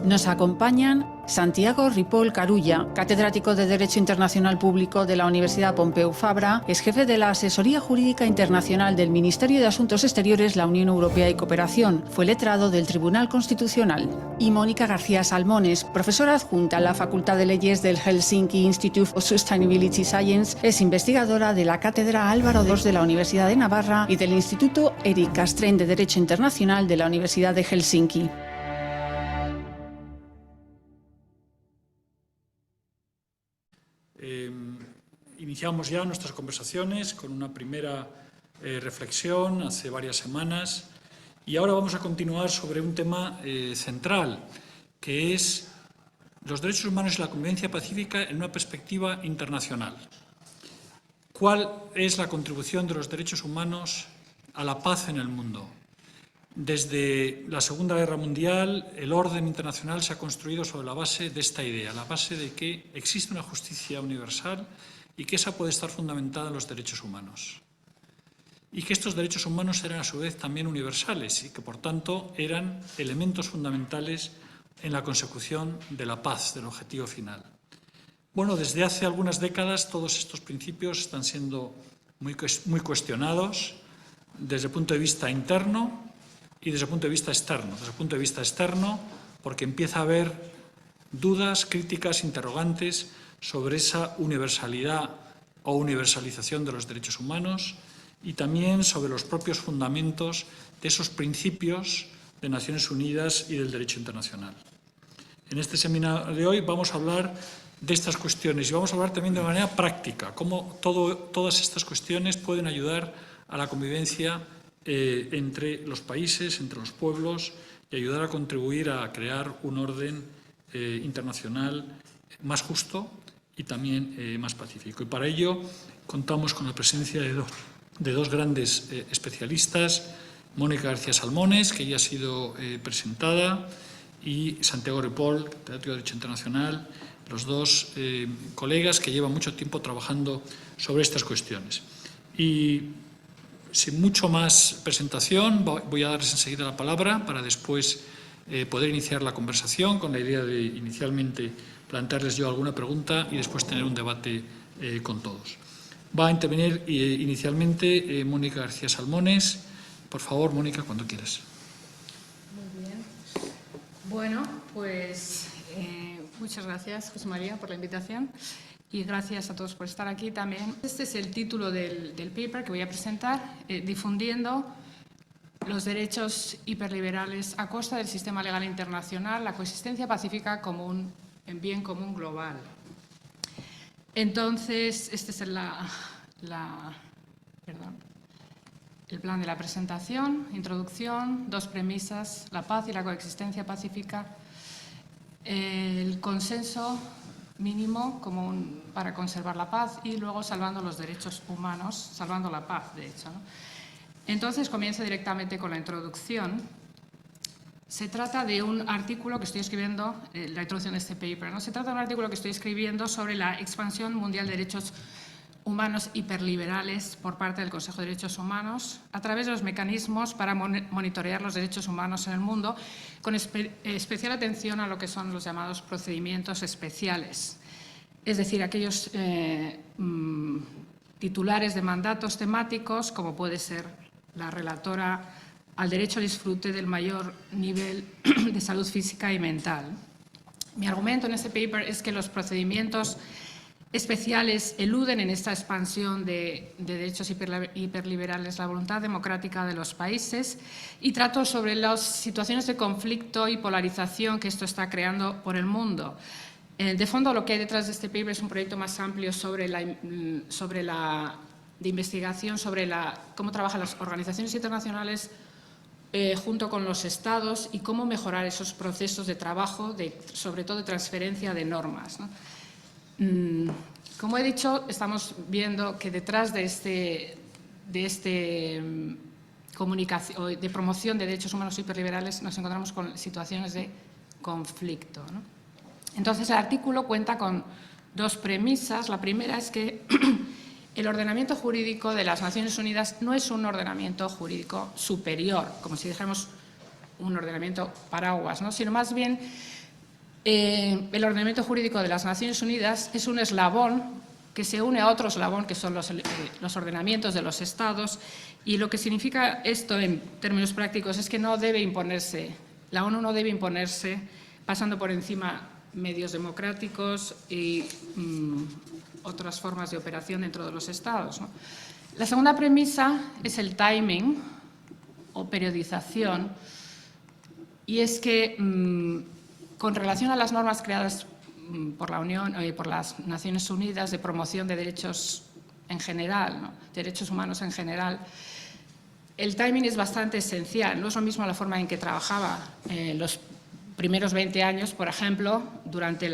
Nos acompañan Santiago Ripoll Carulla, catedrático de Derecho Internacional Público de la Universidad Pompeu Fabra, es jefe de la Asesoría Jurídica Internacional del Ministerio de Asuntos Exteriores, la Unión Europea y Cooperación. Fue letrado del Tribunal Constitucional. Y Mónica García Salmones, profesora adjunta en la Facultad de Leyes del Helsinki Institute of Sustainability Science, es investigadora de la Cátedra Álvaro II de la Universidad de Navarra y del Instituto Eric Castren de Derecho Internacional de la Universidad de Helsinki. Iniciamos ya nuestras conversaciones con una primera reflexión hace varias semanas y ahora vamos a continuar sobre un tema central, que es los derechos humanos y la convivencia pacífica en una perspectiva internacional. ¿Cuál es la contribución de los derechos humanos a la paz en el mundo? Desde la Segunda Guerra Mundial, el orden internacional se ha construido sobre la base de esta idea, la base de que existe una justicia universal y que esa puede estar fundamentada en los derechos humanos. Y que estos derechos humanos eran a su vez también universales y que, por tanto, eran elementos fundamentales en la consecución de la paz, del objetivo final. Bueno, desde hace algunas décadas todos estos principios están siendo muy cuestionados desde el punto de vista interno y desde el punto de vista externo. Desde el punto de vista externo, porque empieza a haber dudas, críticas, interrogantes sobre esa universalidad o universalización de los derechos humanos y también sobre los propios fundamentos de esos principios de Naciones Unidas y del derecho internacional. En este seminario de hoy vamos a hablar de estas cuestiones y vamos a hablar también de manera práctica, cómo todas estas cuestiones pueden ayudar a la convivencia entre los países, entre los pueblos y ayudar a contribuir a crear un orden internacional más justo y también más pacífico. Y para ello contamos con la presencia de dos grandes especialistas, Mónica García Salmones, que ya ha sido presentada, y Santiago Ripoll, catedrático de Derecho Internacional, los dos colegas que llevan mucho tiempo trabajando sobre estas cuestiones. Y sin mucho más presentación, voy a darles enseguida la palabra para después poder iniciar la conversación con la idea de inicialmente plantearles yo alguna pregunta y después tener un debate con todos. Va a intervenir inicialmente Mónica García Salmones. Por favor, Mónica, cuando quieras. Muy bien. Bueno, pues muchas gracias, José María, por la invitación y gracias a todos por estar aquí también. Este es el título del paper que voy a presentar, difundiendo los derechos hiperliberales a costa del sistema legal internacional, la coexistencia pacífica común en bien común global. Entonces, este es el plan de la presentación, introducción, dos premisas, la paz y la coexistencia pacífica, el consenso mínimo común para conservar la paz y luego salvando los derechos humanos, salvando la paz, de hecho, ¿no? Entonces, comienzo directamente con la introducción. Se trata de un artículo que estoy escribiendo, la introducción de este paper, ¿no? Se trata de un artículo que estoy escribiendo sobre la expansión mundial de derechos humanos hiperliberales por parte del Consejo de Derechos Humanos a través de los mecanismos para monitorear los derechos humanos en el mundo, con especial atención a lo que son los llamados procedimientos especiales, es decir, aquellos titulares de mandatos temáticos, como puede ser la relatora al derecho al disfrute del mayor nivel de salud física y mental. Mi argumento en este paper es que los procedimientos especiales eluden en esta expansión de derechos hiperliberales la voluntad democrática de los países y trato sobre las situaciones de conflicto y polarización que esto está creando por el mundo. De fondo, lo que hay detrás de este paper es un proyecto más amplio sobre de investigación sobre cómo trabajan las organizaciones internacionales junto con los Estados y cómo mejorar esos procesos de trabajo, sobre todo de transferencia de normas, ¿no? Como he dicho, estamos viendo que detrás de promoción de derechos humanos hiperliberales nos encontramos con situaciones de conflicto, ¿no? Entonces, el artículo cuenta con dos premisas. La primera es que el ordenamiento jurídico de las Naciones Unidas no es un ordenamiento jurídico superior, como si dijéramos un ordenamiento paraguas, ¿no? Sino más bien el ordenamiento jurídico de las Naciones Unidas es un eslabón que se une a otro eslabón, que son los ordenamientos de los Estados, y lo que significa esto en términos prácticos es que no debe imponerse, la ONU no debe imponerse pasando por encima medios democráticos y otras formas de operación dentro de los Estados, ¿no? La segunda premisa es el timing o periodización, y es que con relación a las normas creadas por la Unión y por las Naciones Unidas de promoción de derechos en general, ¿no? Derechos humanos en general, el timing es bastante esencial. No es lo mismo la forma en que trabajaba los primeros 20 años, por ejemplo, desde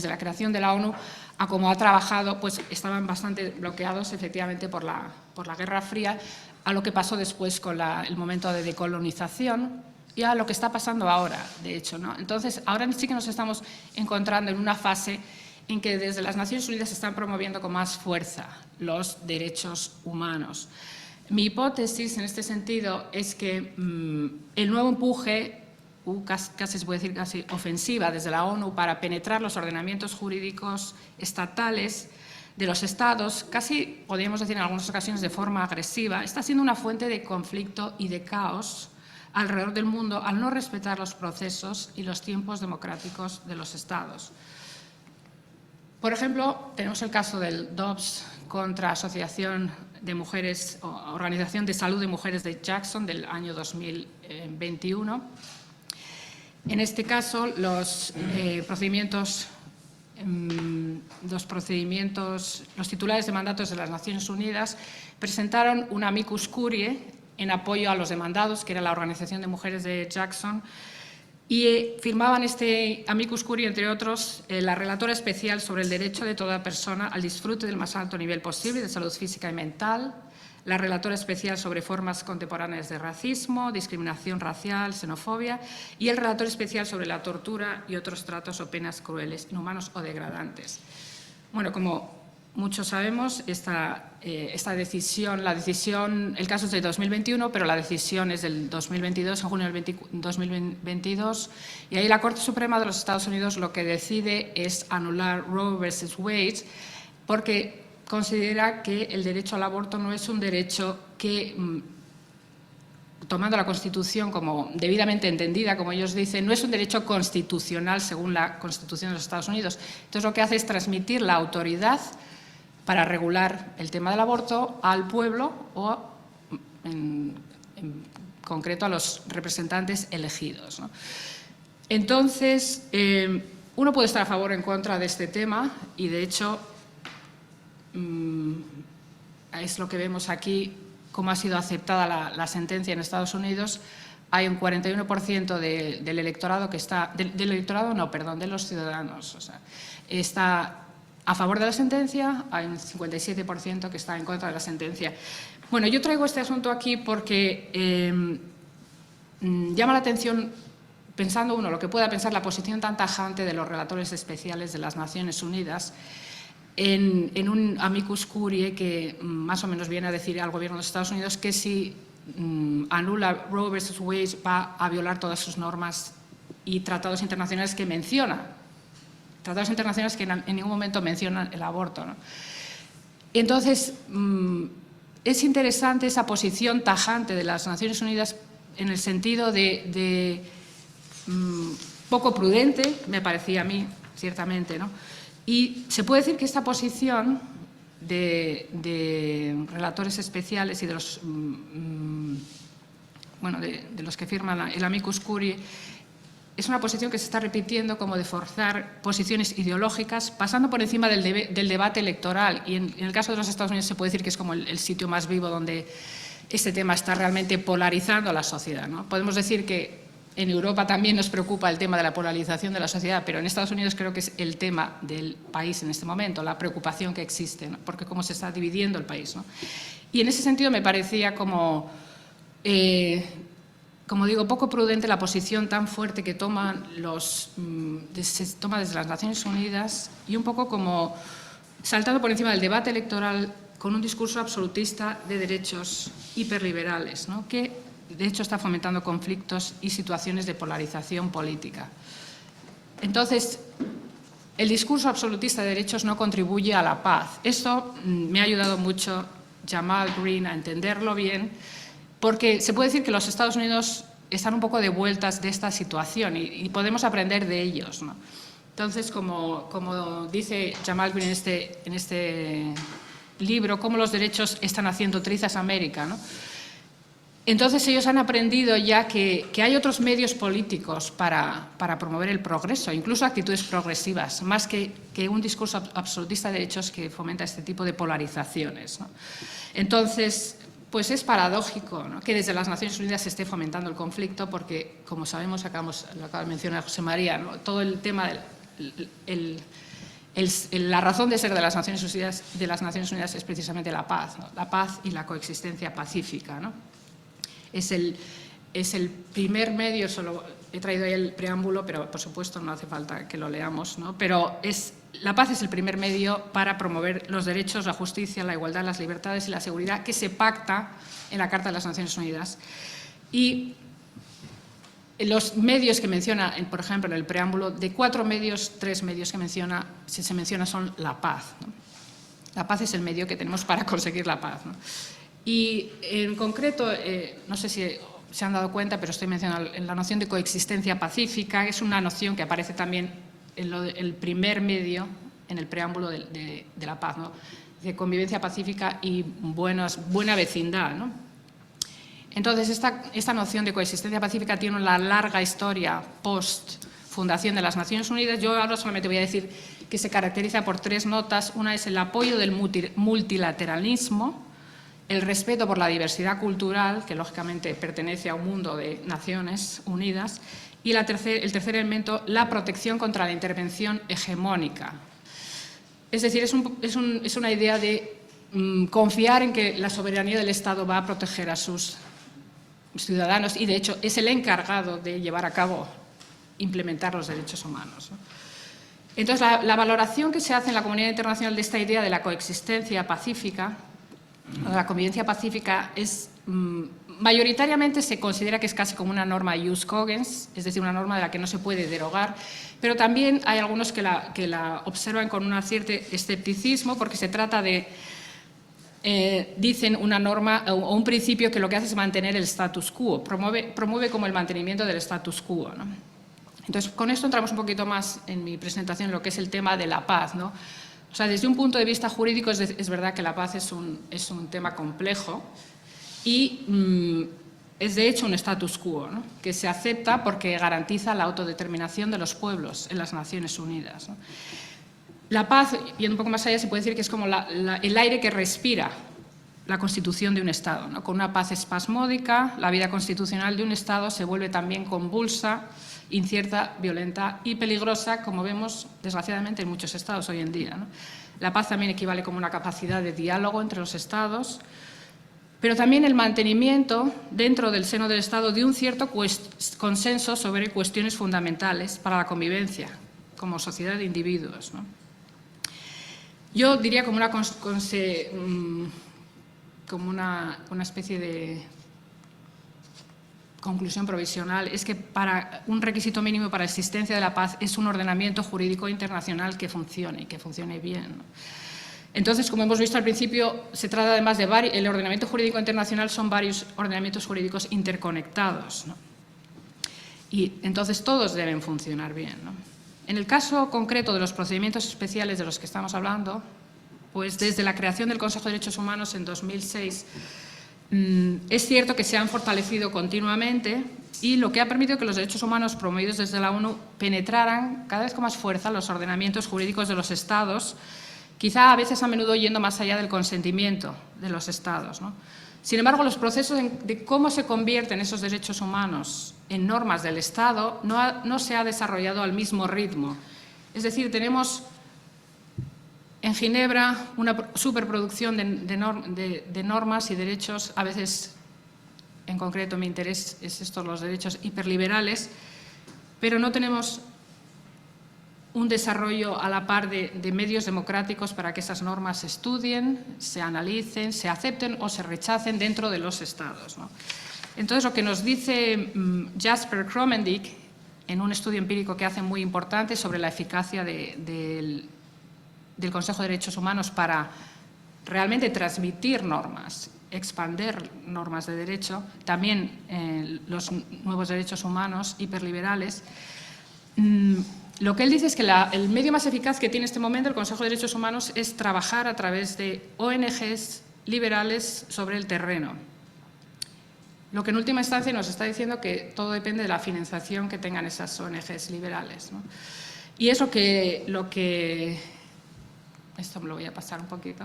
la creación de la ONU, a como ha trabajado, pues estaban bastante bloqueados efectivamente por la Guerra Fría, a lo que pasó después con el momento de decolonización y a lo que está pasando ahora, de hecho, ¿no? Entonces, ahora sí que nos estamos encontrando en una fase en que desde las Naciones Unidas se están promoviendo con más fuerza los derechos humanos. Mi hipótesis en este sentido es que el nuevo empuje, casi se puede decir casi ofensiva desde la ONU para penetrar los ordenamientos jurídicos estatales de los Estados, casi podríamos decir en algunas ocasiones de forma agresiva, está siendo una fuente de conflicto y de caos alrededor del mundo al no respetar los procesos y los tiempos democráticos de los Estados. Por ejemplo, tenemos el caso del Dobbs contra Asociación de Mujeres, o Organización de Salud de Mujeres de Jackson del año 2021. En este caso, los titulares de mandatos de las Naciones Unidas presentaron un amicus curiae en apoyo a los demandados, que era la Organización de Mujeres de Jackson, y firmaban este amicus curiae, entre otros, la relatora especial sobre el derecho de toda persona al disfrute del más alto nivel posible de salud física y mental, la relatora especial sobre formas contemporáneas de racismo, discriminación racial, xenofobia, y el relator especial sobre la tortura y otros tratos o penas crueles, inhumanos o degradantes. Bueno, como muchos sabemos, esta decisión, el caso es de 2021, pero la decisión es del 2022, en junio del 2022, y ahí la Corte Suprema de los Estados Unidos lo que decide es anular Roe versus Wade, porque considera que el derecho al aborto no es un derecho que, tomando la Constitución como debidamente entendida, como ellos dicen, no es un derecho constitucional según la Constitución de los Estados Unidos. Entonces, lo que hace es transmitir la autoridad para regular el tema del aborto al pueblo o, en concreto, a los representantes elegidos, ¿no? Entonces, uno puede estar a favor o en contra de este tema y, de hecho, es lo que vemos aquí, cómo ha sido aceptada la sentencia en Estados Unidos. Hay un 41% del electorado que está… de los ciudadanos. O sea, está a favor de la sentencia, hay un 57% que está en contra de la sentencia. Bueno, yo traigo este asunto aquí porque llama la atención, pensando uno lo que pueda pensar, la posición tan tajante de los relatores especiales de las Naciones Unidas en un amicus curiae que más o menos viene a decir al gobierno de los Estados Unidos que si anula Roe versus Wade va a violar todas sus normas y tratados internacionales que menciona. Tratados internacionales que en ningún momento mencionan el aborto, ¿no? Entonces, es interesante esa posición tajante de las Naciones Unidas en el sentido de poco prudente, me parecía a mí, ciertamente, ¿no? Y se puede decir que esta posición de relatores especiales y de los, de los que firman el amicus curiae es una posición que se está repitiendo como de forzar posiciones ideológicas, pasando por encima del debate electoral. Y en el caso de los Estados Unidos se puede decir que es como el sitio más vivo donde este tema está realmente polarizando a la sociedad, ¿no? Podemos decir que en Europa también nos preocupa el tema de la polarización de la sociedad, pero en Estados Unidos creo que es el tema del país en este momento, la preocupación que existe, ¿no? Porque cómo se está dividiendo el país, ¿no? Y en ese sentido me parecía como digo, poco prudente la posición tan fuerte que toman se toma desde las Naciones Unidas y un poco como saltando por encima del debate electoral con un discurso absolutista de derechos hiperliberales, ¿no? Que de hecho está fomentando conflictos y situaciones de polarización política. Entonces, el discurso absolutista de derechos no contribuye a la paz. Esto me ha ayudado mucho Jamal Green a entenderlo bien, porque se puede decir que los Estados Unidos están un poco de vueltas de esta situación y podemos aprender de ellos, ¿no? Entonces, como dice Jamal Green en este libro, cómo los derechos están haciendo trizas a América, ¿no? Entonces ellos han aprendido ya que hay otros medios políticos para promover el progreso, incluso actitudes progresivas, más que un discurso absolutista de derechos que fomenta este tipo de polarizaciones, ¿no? Entonces, pues es paradójico, ¿no?, que desde las Naciones Unidas se esté fomentando el conflicto porque, como sabemos, lo acaba de mencionar José María, ¿no?, todo el tema la razón de ser de las Naciones Unidas es precisamente la paz, ¿no?, la paz y la coexistencia pacífica, ¿no? Es el primer medio, solo he traído ahí el preámbulo, pero por supuesto no hace falta que lo leamos, ¿no? Pero la paz es el primer medio para promover los derechos, la justicia, la igualdad, las libertades y la seguridad que se pacta en la Carta de las Naciones Unidas. Y los medios que menciona, por ejemplo, en el preámbulo, de 4 medios, 3 medios que se menciona son la paz, ¿no? La paz es el medio que tenemos para conseguir la paz, ¿no? Y en concreto, no sé si se han dado cuenta, pero estoy mencionando la noción de coexistencia pacífica, que es una noción que aparece también en el primer medio, en el preámbulo de la paz, ¿no?, de convivencia pacífica y buena vecindad, ¿no? Entonces, esta noción de coexistencia pacífica tiene una larga historia post-fundación de las Naciones Unidas. Yo ahora solamente voy a decir que se caracteriza por 3 notas. Una es el apoyo del multilateralismo, el respeto por la diversidad cultural, que lógicamente pertenece a un mundo de Naciones Unidas, y el tercer elemento, la protección contra la intervención hegemónica. Es decir, es una idea de confiar en que la soberanía del Estado va a proteger a sus ciudadanos y, de hecho, es el encargado de llevar a cabo, implementar los derechos humanos, ¿no? Entonces, la valoración que se hace en la comunidad internacional de esta idea de la coexistencia pacífica, la convivencia pacífica, mayoritariamente se considera que es casi como una norma jus cogens, es decir, una norma de la que no se puede derogar, pero también hay algunos que la observan con un cierto escepticismo porque se trata de, dicen, una norma o un principio que lo que hace es mantener el status quo, promueve como el mantenimiento del status quo, ¿no? Entonces, con esto entramos un poquito más en mi presentación en lo que es el tema de la paz, ¿no? O sea, desde un punto de vista jurídico es verdad que la paz es un tema complejo y es de hecho un status quo, ¿no?, que se acepta porque garantiza la autodeterminación de los pueblos en las Naciones Unidas, ¿no? La paz, yendo un poco más allá, se puede decir que es como el aire que respira la constitución de un Estado, ¿no? Con una paz espasmódica, la vida constitucional de un Estado se vuelve también convulsa, incierta, violenta y peligrosa, como vemos, desgraciadamente, en muchos estados hoy en día, ¿no? La paz también equivale como una capacidad de diálogo entre los estados, pero también el mantenimiento dentro del seno del Estado de un cierto consenso sobre cuestiones fundamentales para la convivencia como sociedad de individuos, ¿no? Yo diría como una especie de conclusión provisional, es que para un requisito mínimo para la existencia de la paz es un ordenamiento jurídico internacional que funcione y que funcione bien, ¿no? Entonces, como hemos visto al principio, se trata además de el ordenamiento jurídico internacional son varios ordenamientos jurídicos interconectados, ¿no? Y entonces todos deben funcionar bien, ¿no? En el caso concreto de los procedimientos especiales de los que estamos hablando, pues desde la creación del Consejo de Derechos Humanos en 2006, es cierto que se han fortalecido continuamente y lo que ha permitido que los derechos humanos promovidos desde la ONU penetraran cada vez con más fuerza los ordenamientos jurídicos de los Estados, quizá a veces a menudo yendo más allá del consentimiento de los Estados, ¿no? Sin embargo, los procesos de cómo se convierten esos derechos humanos en normas del Estado no se ha desarrollado al mismo ritmo. Es decir, tenemos en Ginebra una superproducción de normas y derechos, a veces, en concreto, mi interés es estos, los derechos hiperliberales, pero no tenemos un desarrollo a la par de medios democráticos para que esas normas se estudien, se analicen, se acepten o se rechacen dentro de los Estados, ¿no? Entonces, lo que nos dice Jasper Kromendick, en un estudio empírico que hace muy importante sobre la eficacia del Consejo de Derechos Humanos para realmente transmitir normas, expander normas de derecho, también los nuevos derechos humanos hiperliberales. Lo que él dice es que el medio más eficaz que tiene en este momento el Consejo de Derechos Humanos es trabajar a través de ONGs liberales sobre el terreno. Lo que en última instancia nos está diciendo que todo depende de la financiación que tengan esas ONGs liberales, ¿no? Y es lo que esto me lo voy a pasar un poquito,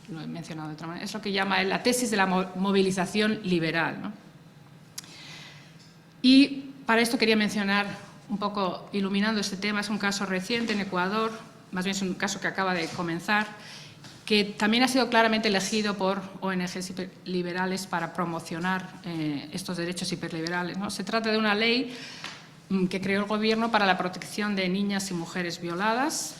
lo he mencionado de otra manera, es lo que llama él la tesis de la movilización liberal, ¿no? Y para esto quería mencionar, un poco iluminando este tema, es un caso reciente en Ecuador, más bien es un caso que acaba de comenzar, que también ha sido claramente elegido por ONGs hiperliberales para promocionar estos derechos hiperliberales, ¿no? Se trata de una ley que creó el Gobierno para la protección de niñas y mujeres violadas.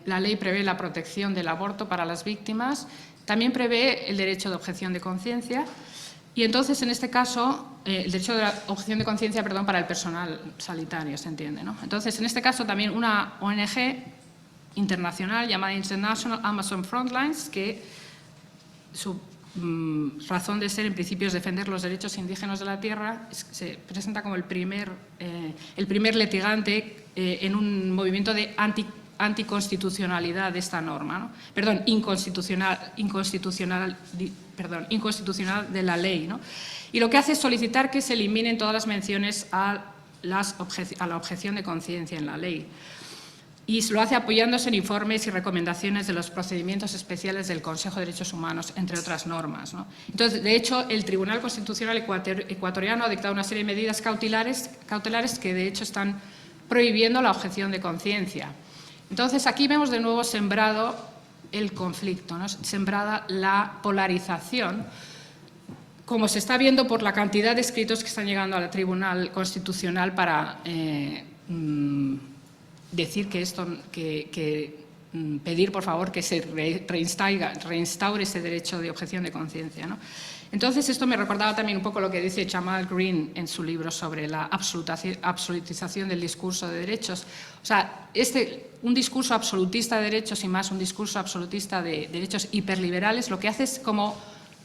La ley prevé la protección del aborto para las víctimas, también prevé el derecho de objeción de conciencia y entonces, en este caso, el derecho de la objeción de conciencia, perdón, para el personal sanitario, se entiende, ¿no? Entonces, en este caso, también una ONG internacional llamada International Amazon Frontlines, que su razón de ser en principio es defender los derechos indígenas de la tierra, se presenta como el primer litigante en un movimiento de anticonstitucionalidad de esta norma, ¿no? Perdón, inconstitucional de la ley, ¿no? Y lo que hace es solicitar que se eliminen todas las menciones a la objeción de conciencia en la ley. Y lo hace apoyándose en informes y recomendaciones de los procedimientos especiales del Consejo de Derechos Humanos, entre otras normas, ¿no? Entonces, de hecho, el Tribunal Constitucional ecuatoriano ha dictado una serie de medidas cautelares que, de hecho, están prohibiendo la objeción de conciencia. Entonces, aquí vemos de nuevo sembrado el conflicto, ¿no? Sembrada la polarización, como se está viendo por la cantidad de escritos que están llegando al Tribunal Constitucional para decir que pedir, por favor, que se reinstaure ese derecho de objeción de conciencia, ¿no? Entonces, esto me recordaba también un poco lo que dice Jamal Green en su libro sobre la absolutización del discurso de derechos. O sea, un discurso absolutista de derechos y más un discurso absolutista de derechos hiperliberales, lo que hace es como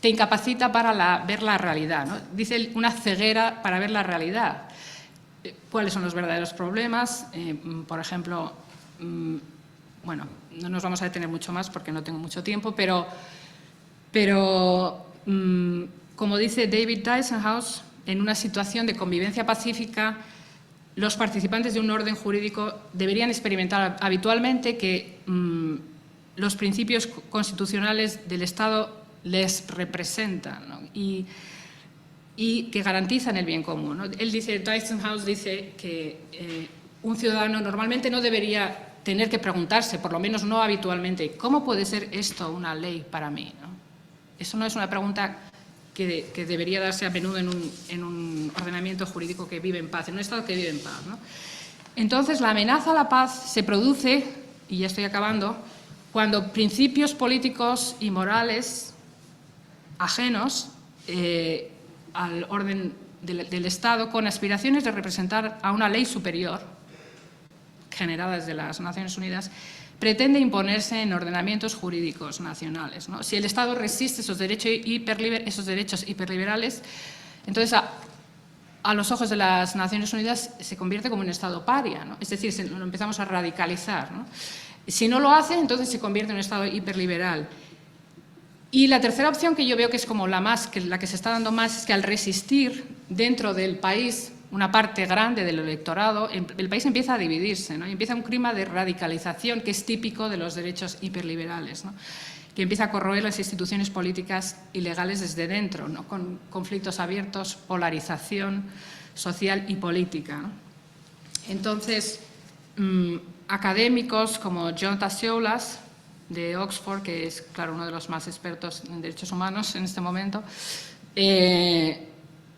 te incapacita para ver la realidad, ¿no? Dice una ceguera para ver la realidad. ¿Cuáles son los verdaderos problemas? Por ejemplo, bueno, no nos vamos a detener mucho más porque no tengo mucho tiempo, pero como dice David Dysenhouse, en una situación de convivencia pacífica, los participantes de un orden jurídico deberían experimentar habitualmente que los principios constitucionales del Estado les representan, ¿no? y que garantizan el bien común, ¿no? Dysenhouse dice que un ciudadano normalmente no debería tener que preguntarse, por lo menos no habitualmente, ¿cómo puede ser esto una ley para mí, ¿no? Eso no es una pregunta que debería darse a menudo en un ordenamiento jurídico que vive en paz, en un Estado que vive en paz, ¿no? Entonces, la amenaza a la paz se produce, y ya estoy acabando, cuando principios políticos y morales ajenos al orden del Estado, con aspiraciones de representar a una ley superior, generada desde las Naciones Unidas, pretende imponerse en ordenamientos jurídicos nacionales, ¿no? Si el Estado resiste esos derechos hiperliberales, entonces a los ojos de las Naciones Unidas se convierte como un Estado paria, ¿no? Es decir, lo empezamos a radicalizar, ¿no? Si no lo hace, entonces se convierte en un Estado hiperliberal. Y la tercera opción que yo veo que es como la que se está dando más es que al resistir dentro del país una parte grande del electorado, el país empieza a dividirse, ¿no? Y empieza un clima de radicalización que es típico de los derechos hiperliberales, ¿no? Que empieza a corroer las instituciones políticas y legales desde dentro, ¿no? Con conflictos abiertos, polarización social y política, ¿no? Entonces, académicos como John Tassiolas, de Oxford, que es, claro, uno de los más expertos en derechos humanos en este momento,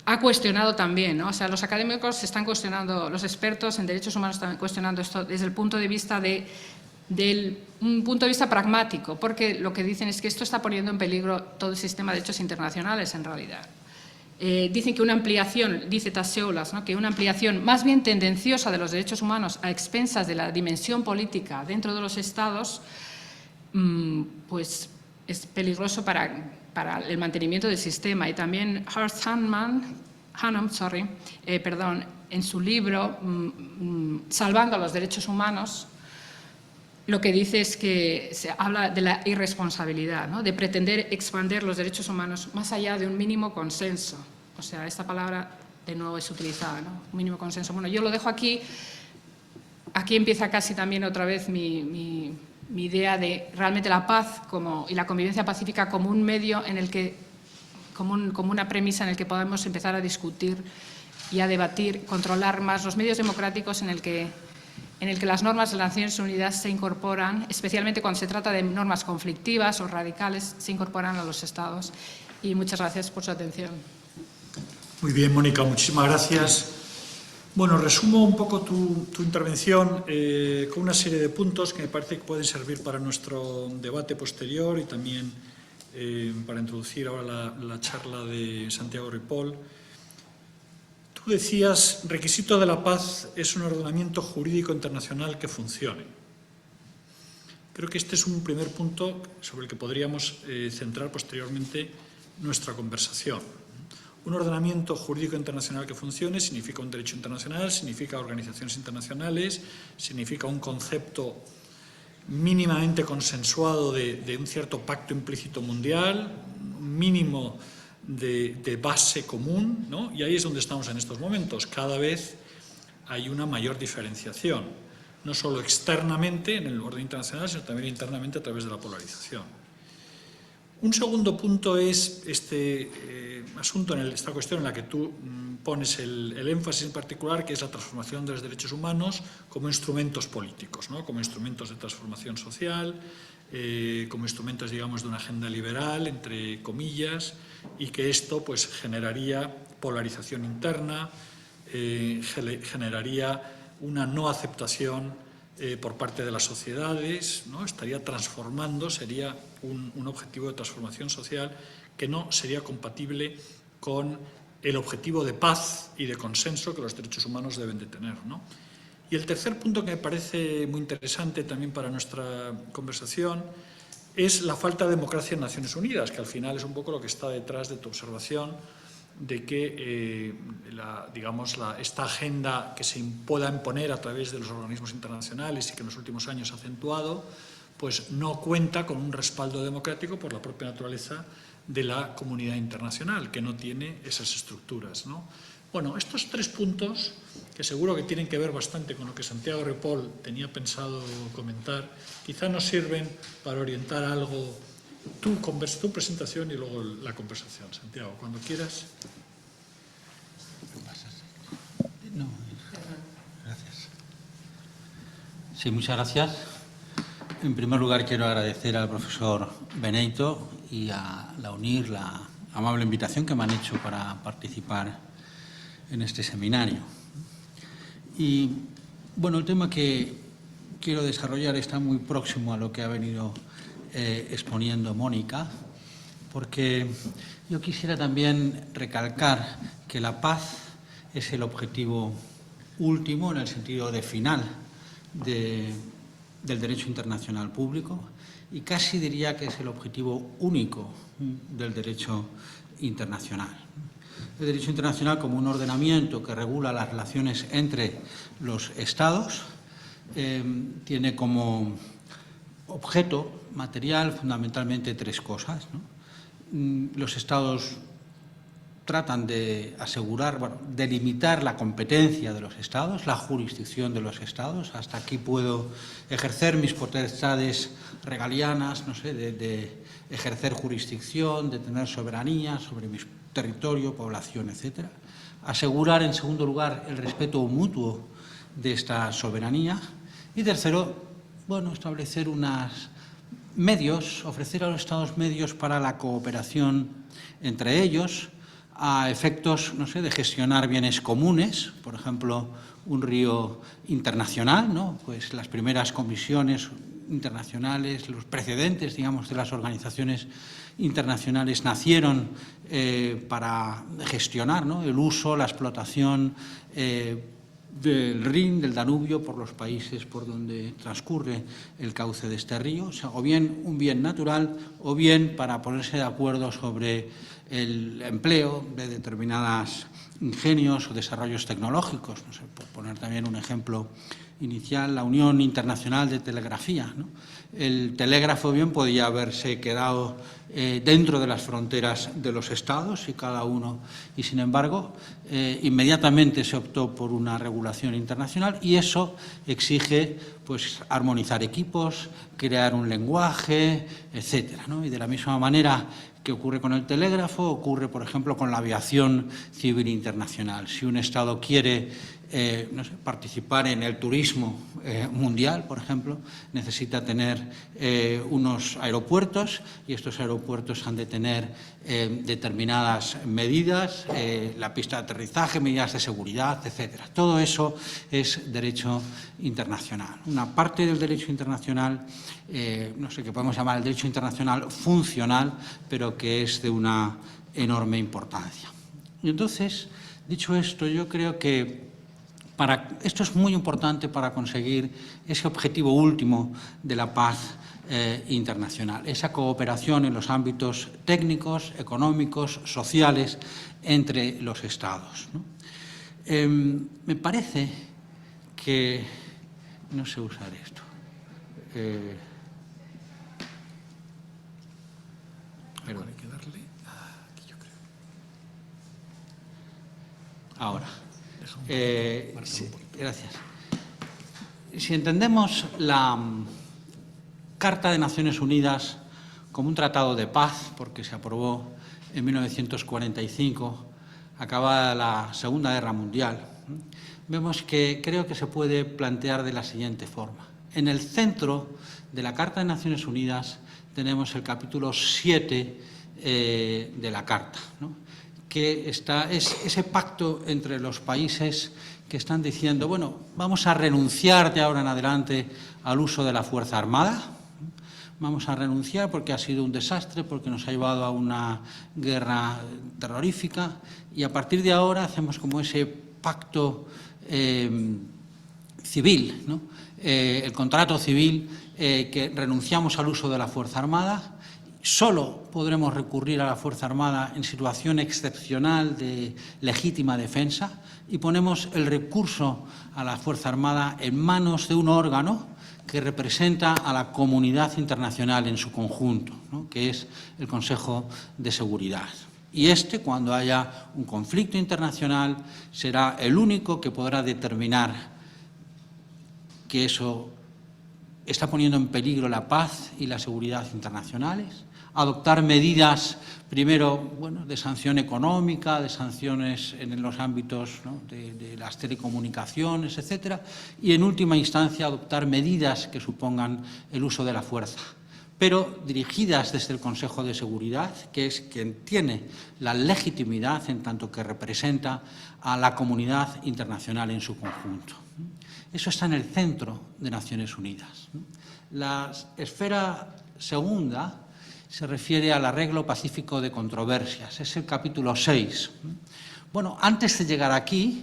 ha cuestionado también, ¿no? O sea, los académicos están cuestionando, los expertos en derechos humanos están cuestionando esto desde el punto de vista de un punto de vista pragmático, porque lo que dicen es que esto está poniendo en peligro todo el sistema de derechos internacionales en realidad. Dicen que una ampliación, dice Tasseolas, ¿no?, que una ampliación más bien tendenciosa de los derechos humanos a expensas de la dimensión política dentro de los Estados, pues es peligroso para el mantenimiento del sistema. Y también Hart Hannum, en su libro Salvando los derechos humanos, lo que dice es que se habla de la irresponsabilidad, ¿no?, de pretender expandir los derechos humanos más allá de un mínimo consenso. O sea, esta palabra de nuevo es utilizada, ¿no?, un mínimo consenso. Bueno, yo lo dejo aquí. Aquí empieza casi también otra vez mi idea de realmente la paz y la convivencia pacífica como un medio en el que, como una premisa en el que podemos empezar a discutir y a debatir, controlar más los medios democráticos en el que las normas de las Naciones Unidas se incorporan, especialmente cuando se trata de normas conflictivas o radicales, se incorporan a los Estados. Y muchas gracias por su atención. Muy bien, Mónica, muchísimas gracias. Bueno, resumo un poco tu intervención con una serie de puntos que me parece que pueden servir para nuestro debate posterior y también para introducir ahora la charla de Santiago Ripoll. Tú decías, requisito de la paz es un ordenamiento jurídico internacional que funcione. Creo que este es un primer punto sobre el que podríamos centrar posteriormente nuestra conversación. Un ordenamiento jurídico internacional que funcione significa un derecho internacional, significa organizaciones internacionales, significa un concepto mínimamente consensuado de un cierto pacto implícito mundial, un mínimo de base común, ¿no? Y ahí es donde estamos en estos momentos. Cada vez hay una mayor diferenciación, no solo externamente en el orden internacional, sino también internamente a través de la polarización. Un segundo punto es este asunto, esta cuestión en la que tú pones el énfasis en particular, que es la transformación de los derechos humanos como instrumentos políticos, ¿no?, como instrumentos de transformación social, como instrumentos, digamos, de una agenda liberal, entre comillas, y que esto pues generaría polarización interna, generaría una no aceptación por parte de las sociedades, ¿no?, estaría transformando, sería un objetivo de transformación social que no sería compatible con el objetivo de paz y de consenso que los derechos humanos deben de tener, ¿no? Y el tercer punto que me parece muy interesante también para nuestra conversación es la falta de democracia en Naciones Unidas, que al final es un poco lo que está detrás de tu observación de que esta agenda que se pueda imponer a través de los organismos internacionales y que en los últimos años ha acentuado, pues no cuenta con un respaldo democrático por la propia naturaleza de la comunidad internacional, que no tiene esas estructuras, ¿no? Bueno, estos tres puntos, que seguro que tienen que ver bastante con lo que Santiago Ripoll tenía pensado comentar, quizá nos sirven para orientar algo tu presentación y luego la conversación. Santiago, cuando quieras. No, gracias. Sí, muchas gracias. En primer lugar, quiero agradecer al profesor Beneyto y a la UNIR la amable invitación que me han hecho para participar en este seminario. Y, bueno, el tema que quiero desarrollar está muy próximo a lo que ha venido exponiendo Mónica, porque yo quisiera también recalcar que la paz es el objetivo último, en el sentido de final, del derecho internacional público, y casi diría que es el objetivo único del derecho internacional. El derecho internacional como un ordenamiento que regula las relaciones entre los Estados tiene como objeto material fundamentalmente tres cosas, ¿no? Los Estados tratan de asegurar, delimitar la competencia de los Estados, la jurisdicción de los Estados. Hasta aquí puedo ejercer mis potestades regalianas, no sé, de ejercer jurisdicción, de tener soberanía sobre mi territorio, población, etc. Asegurar, en segundo lugar, el respeto mutuo de esta soberanía. Y tercero, establecer unos medios, ofrecer a los Estados medios para la cooperación entre ellos, a efectos, no sé, de gestionar bienes comunes, por ejemplo, un río internacional, ¿no? Pues las primeras comisiones internacionales, los precedentes, digamos, de las organizaciones internacionales nacieron para gestionar, ¿no?, el uso, la explotación del Rin, del Danubio, por los países por donde transcurre el cauce de este río, o sea, o bien un bien natural, o bien para ponerse de acuerdo sobre el empleo de determinados ingenios o desarrollos tecnológicos. No sé, por poner también un ejemplo inicial, la Unión Internacional de Telegrafía, ¿no? El telégrafo bien podía haberse quedado dentro de las fronteras de los estados y cada uno, y sin embargo inmediatamente se optó por una regulación internacional, y eso exige, pues, armonizar equipos, crear un lenguaje, etcétera, ¿no? Y de la misma manera que ocurre con el telégrafo, ocurre, por ejemplo, con la aviación civil internacional. Si un Estado quiere no sé, participar en el turismo mundial, por ejemplo, necesita tener unos aeropuertos, y estos aeropuertos han de tener determinadas medidas, la pista de aterrizaje, medidas de seguridad, etcétera. Todo eso es derecho internacional. Una parte del derecho internacional, no sé, que podemos llamar el derecho internacional funcional, pero que es de una enorme importancia. Y entonces, dicho esto, yo creo que esto es muy importante para conseguir ese objetivo último de la paz internacional, esa cooperación en los ámbitos técnicos, económicos, sociales entre los Estados, ¿no? Me parece que no sé usar esto. Pero hay que darle aquí, yo creo. Ahora. Sí, gracias. Si entendemos la Carta de Naciones Unidas como un tratado de paz, porque se aprobó en 1945, acabada la Segunda Guerra Mundial, vemos que creo que se puede plantear de la siguiente forma. En el centro de la Carta de Naciones Unidas tenemos el capítulo 7 de la Carta, ¿no?, que es ese pacto entre los países que están diciendo, bueno, vamos a renunciar de ahora en adelante al uso de la Fuerza Armada, vamos a renunciar porque ha sido un desastre, porque nos ha llevado a una guerra terrorífica, y a partir de ahora hacemos como ese pacto civil, ¿no?, el contrato civil, que renunciamos al uso de la Fuerza Armada. Solo podremos recurrir a la Fuerza Armada en situación excepcional de legítima defensa, y ponemos el recurso a la Fuerza Armada en manos de un órgano que representa a la comunidad internacional en su conjunto, ¿no?, que es el Consejo de Seguridad. Y cuando haya un conflicto internacional, será el único que podrá determinar que eso está poniendo en peligro la paz y la seguridad internacionales, adoptar medidas, primero, bueno, de sanción económica, de sanciones en los ámbitos, ¿no?, de las telecomunicaciones, etcétera, y en última instancia adoptar medidas que supongan el uso de la fuerza, pero dirigidas desde el Consejo de Seguridad, que es quien tiene la legitimidad en tanto que representa a la comunidad internacional en su conjunto. Eso está en el centro de Naciones Unidas. La esfera segunda se refiere al arreglo pacífico de controversias, es el capítulo 6. Bueno, antes de llegar aquí,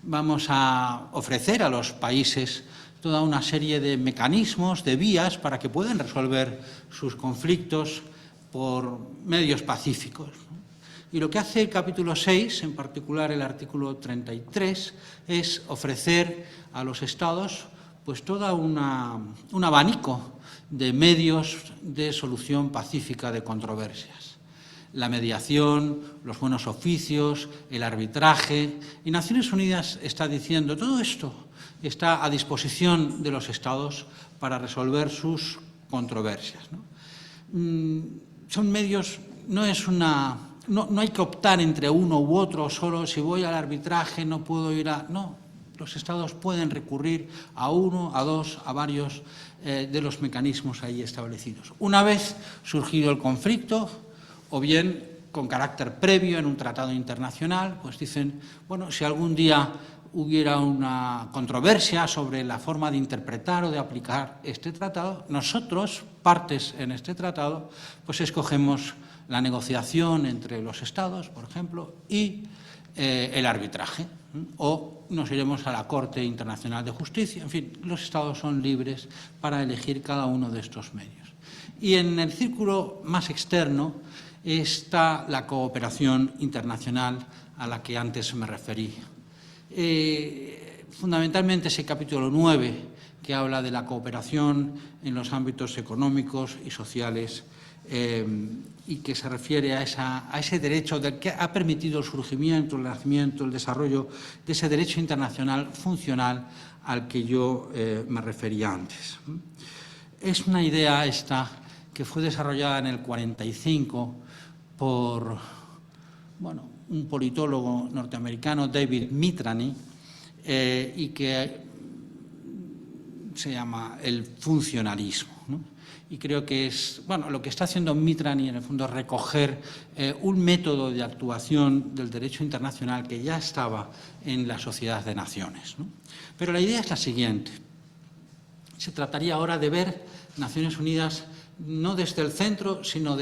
vamos a ofrecer a los países toda una serie de mecanismos, de vías, para que puedan resolver sus conflictos por medios pacíficos, ¿no? Y lo que hace el capítulo 6, en particular el artículo 33, es ofrecer a los Estados pues todo un abanico de medios de solución pacífica de controversias. La mediación, los buenos oficios, el arbitraje. Y Naciones Unidas está diciendo, todo esto está a disposición de los Estados para resolver sus controversias, ¿no? Son medios, no hay que optar entre uno u otro, solo si voy al arbitraje no puedo ir a... No, los Estados pueden recurrir a uno, a dos, a varios de los mecanismos ahí establecidos. Una vez surgido el conflicto, o bien con carácter previo en un tratado internacional, pues dicen, bueno, si algún día hubiera una controversia sobre la forma de interpretar o de aplicar este tratado, nosotros, partes en este tratado, pues escogemos la negociación entre los Estados, por ejemplo, y el arbitraje, o nos iremos a la Corte Internacional de Justicia. En fin, los Estados son libres para elegir cada uno de estos medios. Y en el círculo más externo está la cooperación internacional a la que antes me referí. Fundamentalmente ese capítulo 9, que habla de la cooperación en los ámbitos económicos y sociales, y que se refiere a ese derecho del que ha permitido el surgimiento, el nacimiento, el desarrollo de ese derecho internacional funcional al que yo me refería antes. Es una idea esta que fue desarrollada en el 45 por un politólogo norteamericano, David Mitrany, y que se llama el funcionalismo, ¿no? Y creo que es, lo que está haciendo Mitrany en el fondo es recoger un método de actuación del derecho internacional que ya estaba en la Sociedad de Naciones, ¿no? Pero la idea es la siguiente. Se trataría ahora de ver Naciones Unidas no desde el centro, sino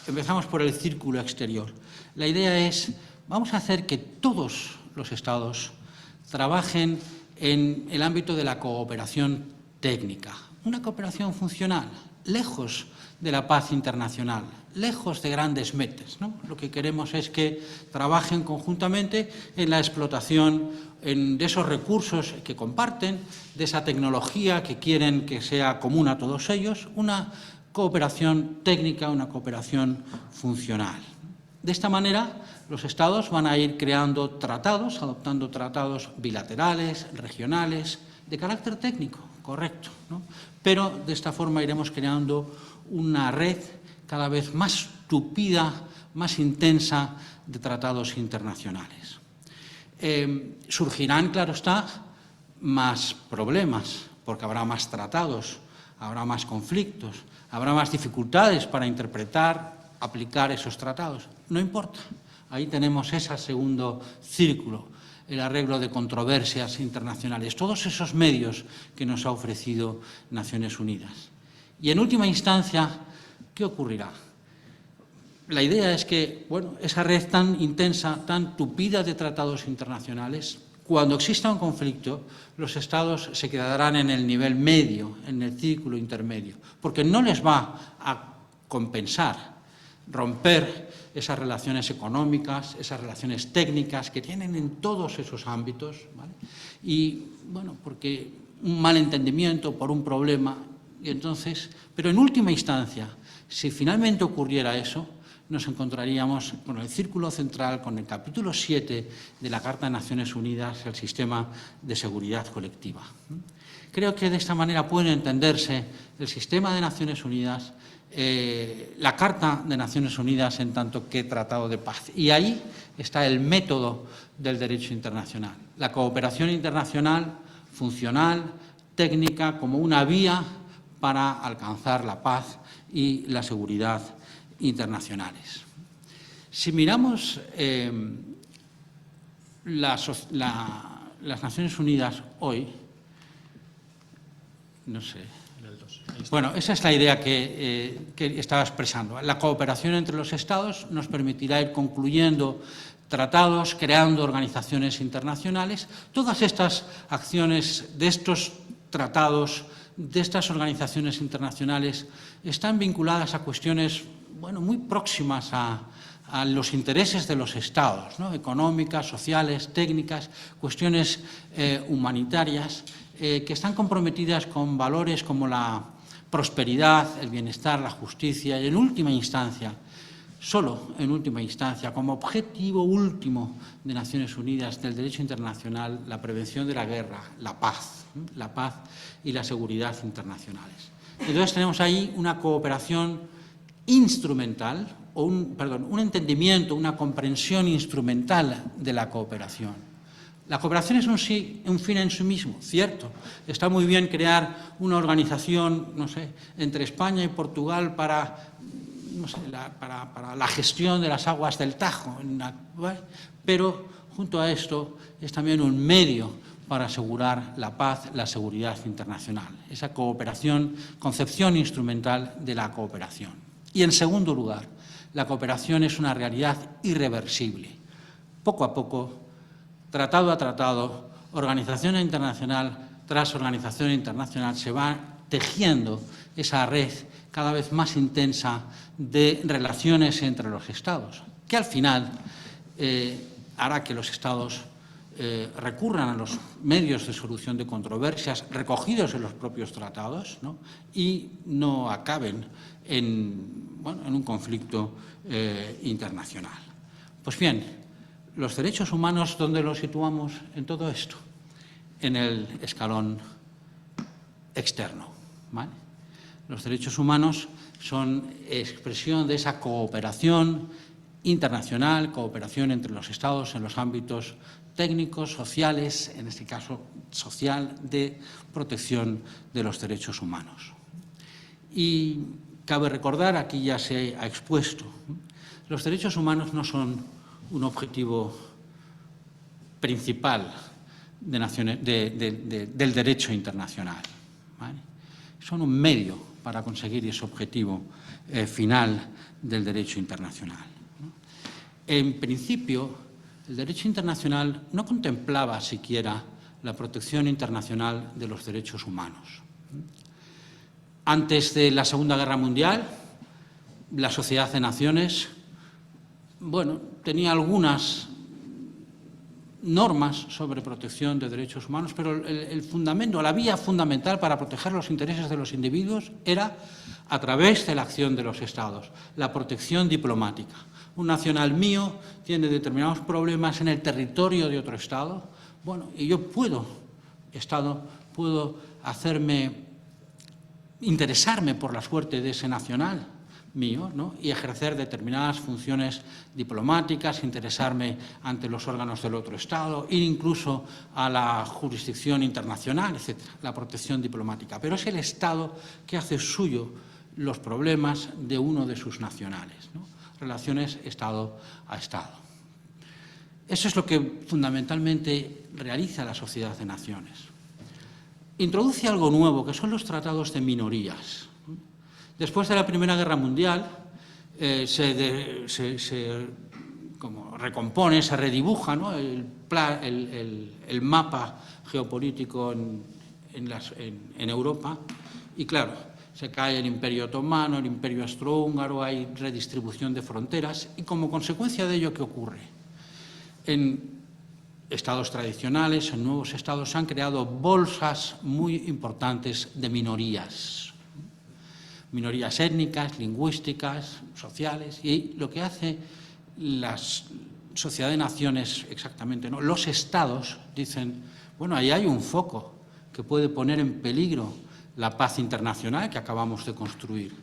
empezamos por el círculo exterior. La idea es, vamos a hacer que todos los Estados trabajen en el ámbito de la cooperación técnica, una cooperación funcional, lejos de la paz internacional, lejos de grandes metas, ¿no? Lo que queremos es que trabajen conjuntamente en la explotación de esos recursos que comparten, de esa tecnología que quieren que sea común a todos ellos, una cooperación técnica, una cooperación funcional. De esta manera, los Estados van a ir creando tratados, adoptando tratados bilaterales, regionales, de carácter técnico, correcto, ¿no? Pero de esta forma iremos creando una red cada vez más tupida, más intensa de tratados internacionales. Surgirán, claro está, más problemas, porque habrá más tratados, habrá más conflictos, habrá más dificultades para interpretar, aplicar esos tratados. No importa, ahí tenemos ese segundo círculo, el arreglo de controversias internacionales, todos esos medios que nos ha ofrecido Naciones Unidas. Y en última instancia, ¿qué ocurrirá? La idea es que, esa red tan intensa, tan tupida de tratados internacionales, cuando exista un conflicto, los Estados se quedarán en el nivel medio, en el círculo intermedio, porque no les va a compensar romper esas relaciones económicas, esas relaciones técnicas que tienen en todos esos ámbitos, ¿vale? Y, porque un malentendimiento por un problema, y entonces, pero en última instancia, si finalmente ocurriera eso, nos encontraríamos con el círculo central, con el capítulo 7 de la Carta de Naciones Unidas, el sistema de seguridad colectiva. Creo que de esta manera puede entenderse el sistema de Naciones Unidas, la Carta de Naciones Unidas en tanto que tratado de paz. Y ahí está el método del derecho internacional, la cooperación internacional funcional, técnica, como una vía para alcanzar la paz y la seguridad internacionales. Si miramos las Naciones Unidas hoy, no sé, esa es la idea que estaba expresando. La cooperación entre los Estados nos permitirá ir concluyendo tratados, creando organizaciones internacionales. Todas estas acciones de estos tratados, de estas organizaciones internacionales, están vinculadas a cuestiones muy próximas a los intereses de los Estados, ¿no? Económicas, sociales, técnicas, cuestiones humanitarias, que están comprometidas con valores como la prosperidad, el bienestar, la justicia y, en última instancia, solo en última instancia, como objetivo último de Naciones Unidas, del derecho internacional, la prevención de la guerra, la paz y la seguridad internacionales. Entonces tenemos ahí una cooperación instrumental, o un entendimiento, una comprensión instrumental de la cooperación. La cooperación es un fin en sí mismo, cierto. Está muy bien crear una organización, entre España y Portugal para la gestión de las aguas del Tajo, pero junto a esto, es también un medio para asegurar la paz, la seguridad internacional, esa cooperación, concepción instrumental de la cooperación. Y, en segundo lugar, la cooperación es una realidad irreversible. Poco a poco, tratado a tratado, organización internacional tras organización internacional, se va tejiendo esa red cada vez más intensa de relaciones entre los Estados, que al final hará que los Estados recurran a los medios de solución de controversias recogidos en los propios tratados, ¿no? Y no acaben en un conflicto internacional. Pues bien, los derechos humanos, ¿dónde los situamos en todo esto? En el escalón externo, ¿vale? Los derechos humanos son expresión de esa cooperación internacional, cooperación entre los Estados en los ámbitos técnicos, sociales, en este caso social, de protección de los derechos humanos. Y cabe recordar, aquí ya se ha expuesto, los derechos humanos no son un objetivo principal del derecho internacional, ¿vale? Son un medio para conseguir ese objetivo final del derecho internacional, ¿no? En principio, el derecho internacional no contemplaba siquiera la protección internacional de los derechos humanos. Antes de la Segunda Guerra Mundial, la Sociedad de Naciones, tenía algunas normas sobre protección de derechos humanos, pero el fundamento, la vía fundamental para proteger los intereses de los individuos era a través de la acción de los Estados, la protección diplomática. Un nacional mío tiene determinados problemas en el territorio de otro Estado, y yo puedo interesarme por la suerte de ese nacional mío, ¿no? Y ejercer determinadas funciones diplomáticas, interesarme ante los órganos del otro Estado, ir incluso a la jurisdicción internacional, etc., la protección diplomática. Pero es el Estado que hace suyo los problemas de uno de sus nacionales, ¿no? Relaciones Estado a Estado. Eso es lo que fundamentalmente realiza la Sociedad de Naciones. Introduce algo nuevo, que son los tratados de minorías. Después de la Primera Guerra Mundial, se recompone, se redibuja, ¿no?, el mapa geopolítico en Europa, y claro, se cae el Imperio Otomano, el Imperio Austrohúngaro, hay redistribución de fronteras, y como consecuencia de ello, ¿qué ocurre? En estados tradicionales, en nuevos estados, se han creado bolsas muy importantes de minorías étnicas, lingüísticas, sociales, y lo que hace la Sociedad de Naciones exactamente, ¿no?, los estados dicen, ahí hay un foco que puede poner en peligro la paz internacional que acabamos de construir,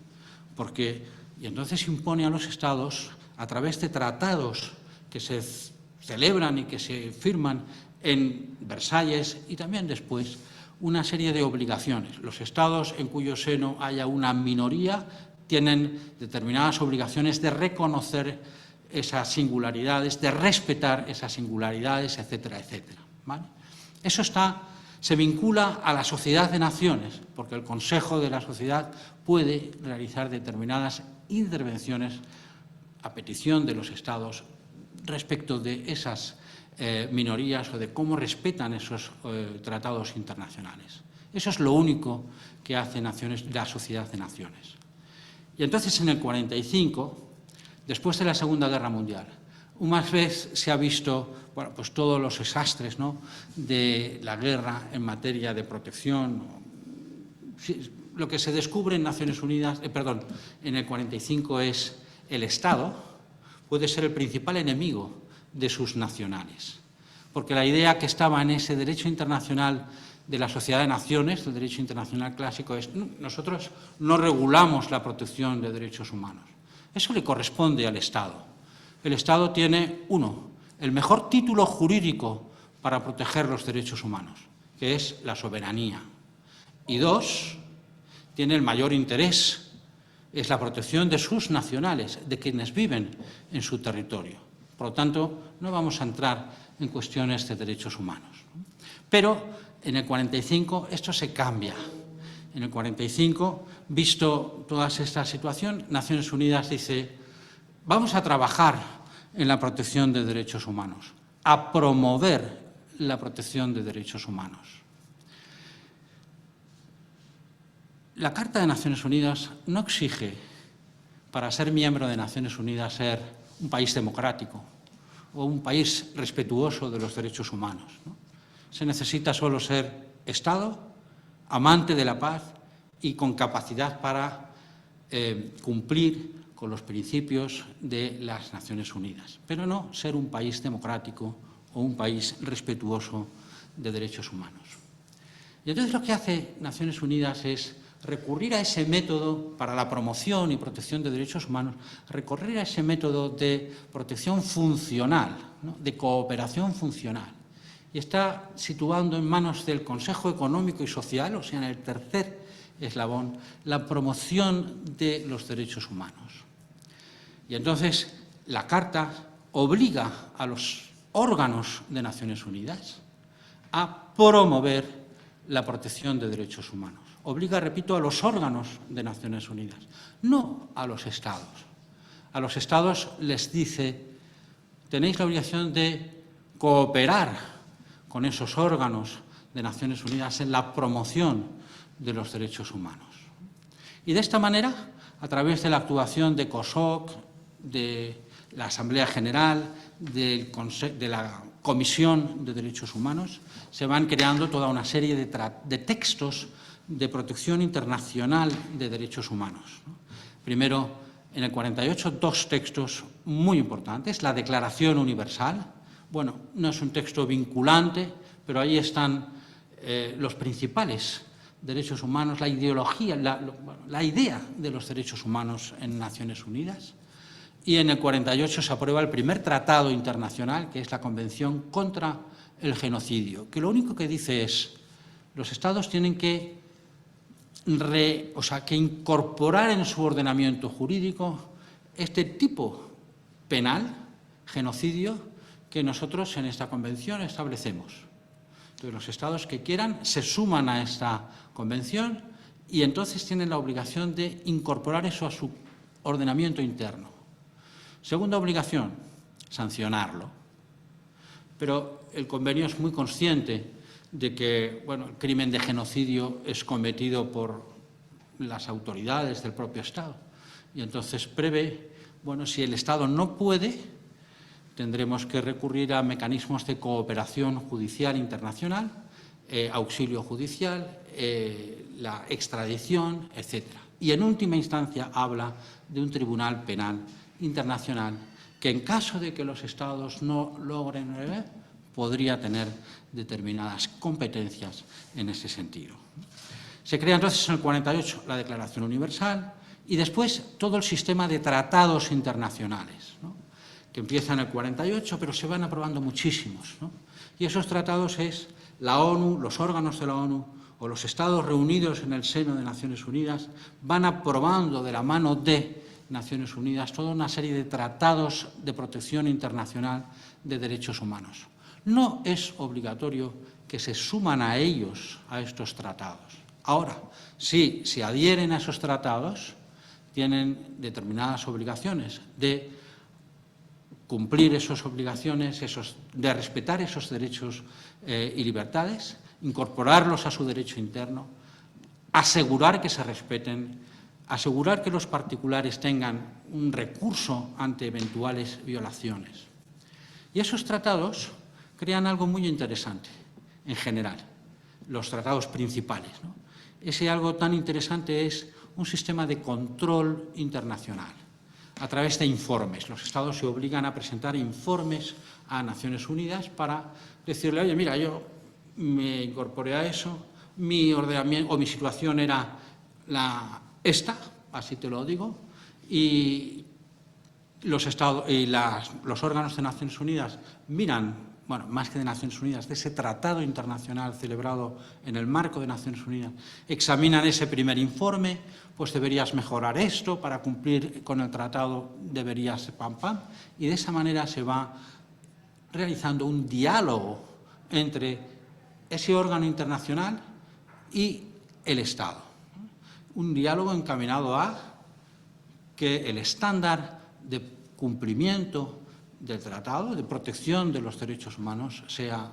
y entonces impone a los estados, a través de tratados que se celebran y que se firman en Versalles y también después, una serie de obligaciones. Los estados en cuyo seno haya una minoría tienen determinadas obligaciones de reconocer esas singularidades, de respetar esas singularidades, etcétera, etcétera, ¿vale? Eso se vincula a la Sociedad de Naciones, porque el Consejo de la Sociedad puede realizar determinadas intervenciones a petición de los estados respecto de esas minorías o de cómo respetan esos tratados internacionales. Eso es lo único que hace la Sociedad de Naciones. Y entonces, en el 45, después de la Segunda Guerra Mundial, una vez se ha visto todos los desastres, ¿no?, de la guerra en materia de protección. Lo que se descubre en Naciones Unidas, en el 45 es el Estado puede ser el principal enemigo de sus nacionales, porque la idea que estaba en ese derecho internacional de la Sociedad de Naciones, el derecho internacional clásico, es nosotros no regulamos la protección de derechos humanos. Eso le corresponde al Estado. El Estado tiene, el mejor título jurídico para proteger los derechos humanos, que es la soberanía. Y dos, tiene el mayor interés, es la protección de sus nacionales, de quienes viven en su territorio. Por lo tanto, no vamos a entrar en cuestiones de derechos humanos, ¿no? Pero en el 45 esto se cambia. En el 45, visto toda esta situación, Naciones Unidas dice: vamos a trabajar en la protección de derechos humanos, a promover la protección de derechos humanos. La Carta de Naciones Unidas no exige, para ser miembro de Naciones Unidas, ser un país democrático o un país respetuoso de los derechos humanos, ¿no? Se necesita solo ser Estado, amante de la paz y con capacidad para cumplir con los principios de las Naciones Unidas, pero no ser un país democrático o un país respetuoso de derechos humanos. Y entonces lo que hace Naciones Unidas es recurrir a ese método para la promoción y protección de derechos humanos, recurrir a ese método de protección funcional, ¿no?, de cooperación funcional. Y está situando en manos del Consejo Económico y Social, o sea, en el tercer eslabón, la promoción de los derechos humanos. Y entonces la Carta obliga a los órganos de Naciones Unidas a promover la protección de derechos humanos. Obliga, repito, a los órganos de Naciones Unidas, no a los Estados. A los Estados les dice: tenéis la obligación de cooperar con esos órganos de Naciones Unidas en la promoción de los derechos humanos. Y de esta manera, a través de la actuación de COSOC, de la Asamblea General, de la Comisión de Derechos Humanos, se van creando toda una serie de textos de protección internacional de derechos humanos, ¿no? Primero, en el 48, dos textos muy importantes: la Declaración Universal. Bueno, no es un texto vinculante, pero ahí están los principales derechos humanos, la ideología, la idea de los derechos humanos en Naciones Unidas. Y en el 48 se aprueba el primer tratado internacional, que es la Convención contra el Genocidio, que lo único que dice es: los Estados tienen que incorporar en su ordenamiento jurídico este tipo penal, genocidio, que nosotros en esta convención establecemos. Entonces, los Estados que quieran se suman a esta convención y entonces tienen la obligación de incorporar eso a su ordenamiento interno. Segunda obligación, sancionarlo. Pero el convenio es muy consciente de que, bueno, el crimen de genocidio es cometido por las autoridades del propio Estado. Y entonces prevé, bueno, si el Estado no puede, tendremos que recurrir a mecanismos de cooperación judicial internacional, auxilio judicial, la extradición, etc. Y en última instancia habla de un tribunal penal internacional que, en caso de que los Estados no logren, podría tener determinadas competencias en ese sentido. Se crea entonces en el 48 la Declaración Universal y después todo el sistema de tratados internacionales, ¿no?, que empiezan en el 48, pero se van aprobando muchísimos, ¿no? Y esos tratados es la ONU, los órganos de la ONU o los Estados reunidos en el seno de Naciones Unidas van aprobando de la mano de Naciones Unidas toda una serie de tratados de protección internacional de derechos humanos. No es obligatorio que se suman a ellos, a estos tratados. Ahora, si se adhieren a esos tratados, tienen determinadas obligaciones de cumplir esas obligaciones, de respetar esos derechos y libertades, incorporarlos a su derecho interno, asegurar que se respeten, asegurar que los particulares tengan un recurso ante eventuales violaciones. Y esos tratados crean algo muy interesante, en general, los tratados principales, ¿no? Ese algo tan interesante es un sistema de control internacional a través de informes. Los Estados se obligan a presentar informes a Naciones Unidas para decirle: oye, mira, yo me incorporé a eso, mi ordenamiento o mi situación era esta, así te lo digo, y los Estados y los órganos de Naciones Unidas miran bueno, más que de Naciones Unidas, de ese tratado internacional celebrado en el marco de Naciones Unidas, examinan ese primer informe, pues deberías mejorar esto, para cumplir con el tratado deberías pam, pam, y de esa manera se va realizando un diálogo entre ese órgano internacional y el Estado. Un diálogo encaminado a que el estándar de cumplimiento del tratado, de protección de los derechos humanos, sea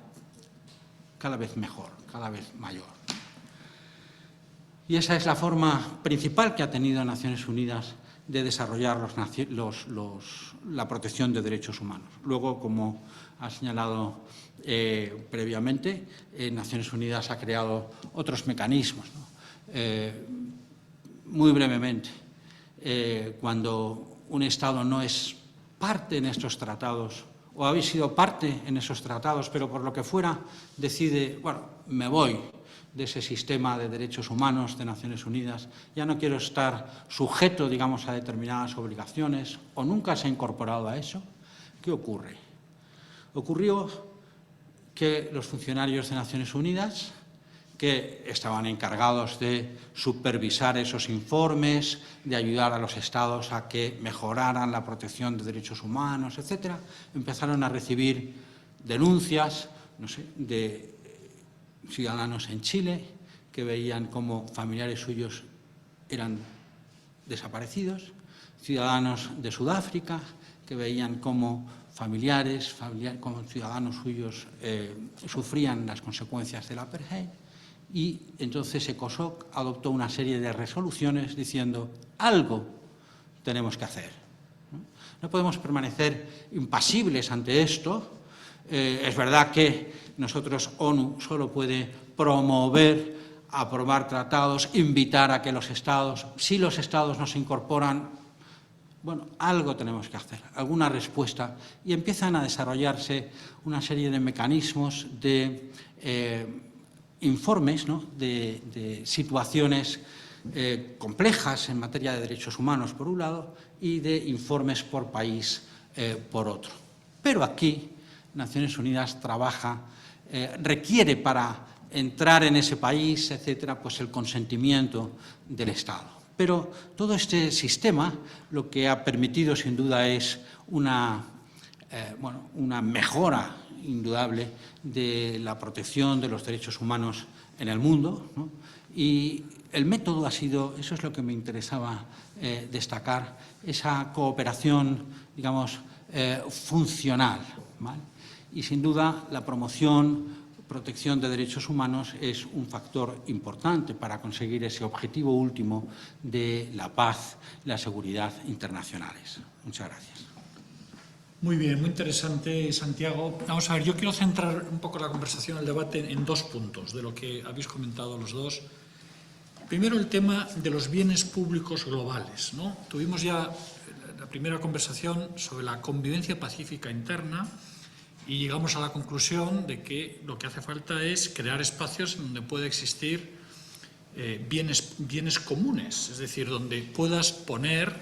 cada vez mejor, cada vez mayor. Y esa es la forma principal que ha tenido Naciones Unidas de desarrollar la protección de derechos humanos. Luego, como ha señalado previamente, Naciones Unidas ha creado otros mecanismos, ¿no? Muy brevemente, cuando un Estado no es parte en estos tratados, o habéis sido parte en esos tratados, pero por lo que fuera decide, bueno, me voy de ese sistema de derechos humanos de Naciones Unidas, ya no quiero estar sujeto, digamos, a determinadas obligaciones, o nunca se ha incorporado a eso, ¿qué ocurre? Ocurrió que los funcionarios de Naciones Unidas, que estaban encargados de supervisar esos informes, de ayudar a los Estados a que mejoraran la protección de derechos humanos, etcétera, empezaron a recibir denuncias, no sé, de ciudadanos en Chile que veían cómo familiares suyos eran desaparecidos, ciudadanos de Sudáfrica que veían cómo como ciudadanos suyos sufrían las consecuencias del apartheid. Y entonces ECOSOC adoptó una serie de resoluciones diciendo algo tenemos que hacer. No podemos permanecer impasibles ante esto. Es verdad que nosotros, ONU, solo puede promover, aprobar tratados, invitar a que los Estados, si los Estados no se incorporan, bueno, algo tenemos que hacer, alguna respuesta. Y empiezan a desarrollarse una serie de mecanismos de informes, ¿no?, de situaciones complejas en materia de derechos humanos, por un lado, y de informes por país, por otro. Pero aquí Naciones Unidas trabaja, requiere para entrar en ese país, etcétera, pues el consentimiento del Estado. Pero todo este sistema lo que ha permitido, sin duda, es una mejora indudable de la protección de los derechos humanos en el mundo, ¿no? Y el método ha sido, eso es lo que me interesaba destacar, esa cooperación, digamos, funcional, ¿vale? Y sin duda la protección de derechos humanos es un factor importante para conseguir ese objetivo último de la paz y la seguridad internacionales. Muchas gracias. Muy bien, muy interesante, Santiago. Vamos a ver, yo quiero centrar un poco la conversación, el debate, en dos puntos de lo que habéis comentado los dos. Primero, el tema de los bienes públicos globales, ¿no? Tuvimos ya la primera conversación sobre la convivencia pacífica interna y llegamos a la conclusión de que lo que hace falta es crear espacios en donde pueda existir bienes comunes, es decir, donde puedas poner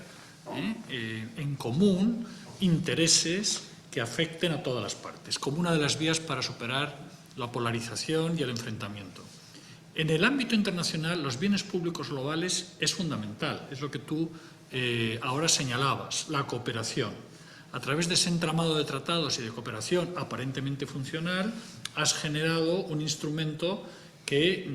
en común intereses que afecten a todas las partes, como una de las vías para superar la polarización y el enfrentamiento. En el ámbito internacional, los bienes públicos globales es fundamental, es lo que tú ahora señalabas, la cooperación. A través de ese entramado de tratados y de cooperación aparentemente funcional, has generado un instrumento que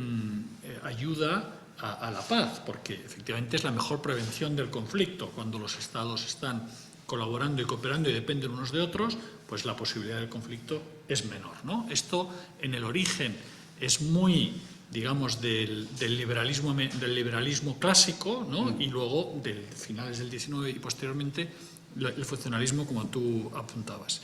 ayuda a la paz, porque efectivamente es la mejor prevención del conflicto. Cuando los Estados están colaborando y cooperando y dependen unos de otros, pues la posibilidad del conflicto es menor, ¿no? Esto en el origen es muy, digamos, del liberalismo clásico, ¿no? Y luego de finales del XIX y posteriormente el funcionalismo, como tú apuntabas.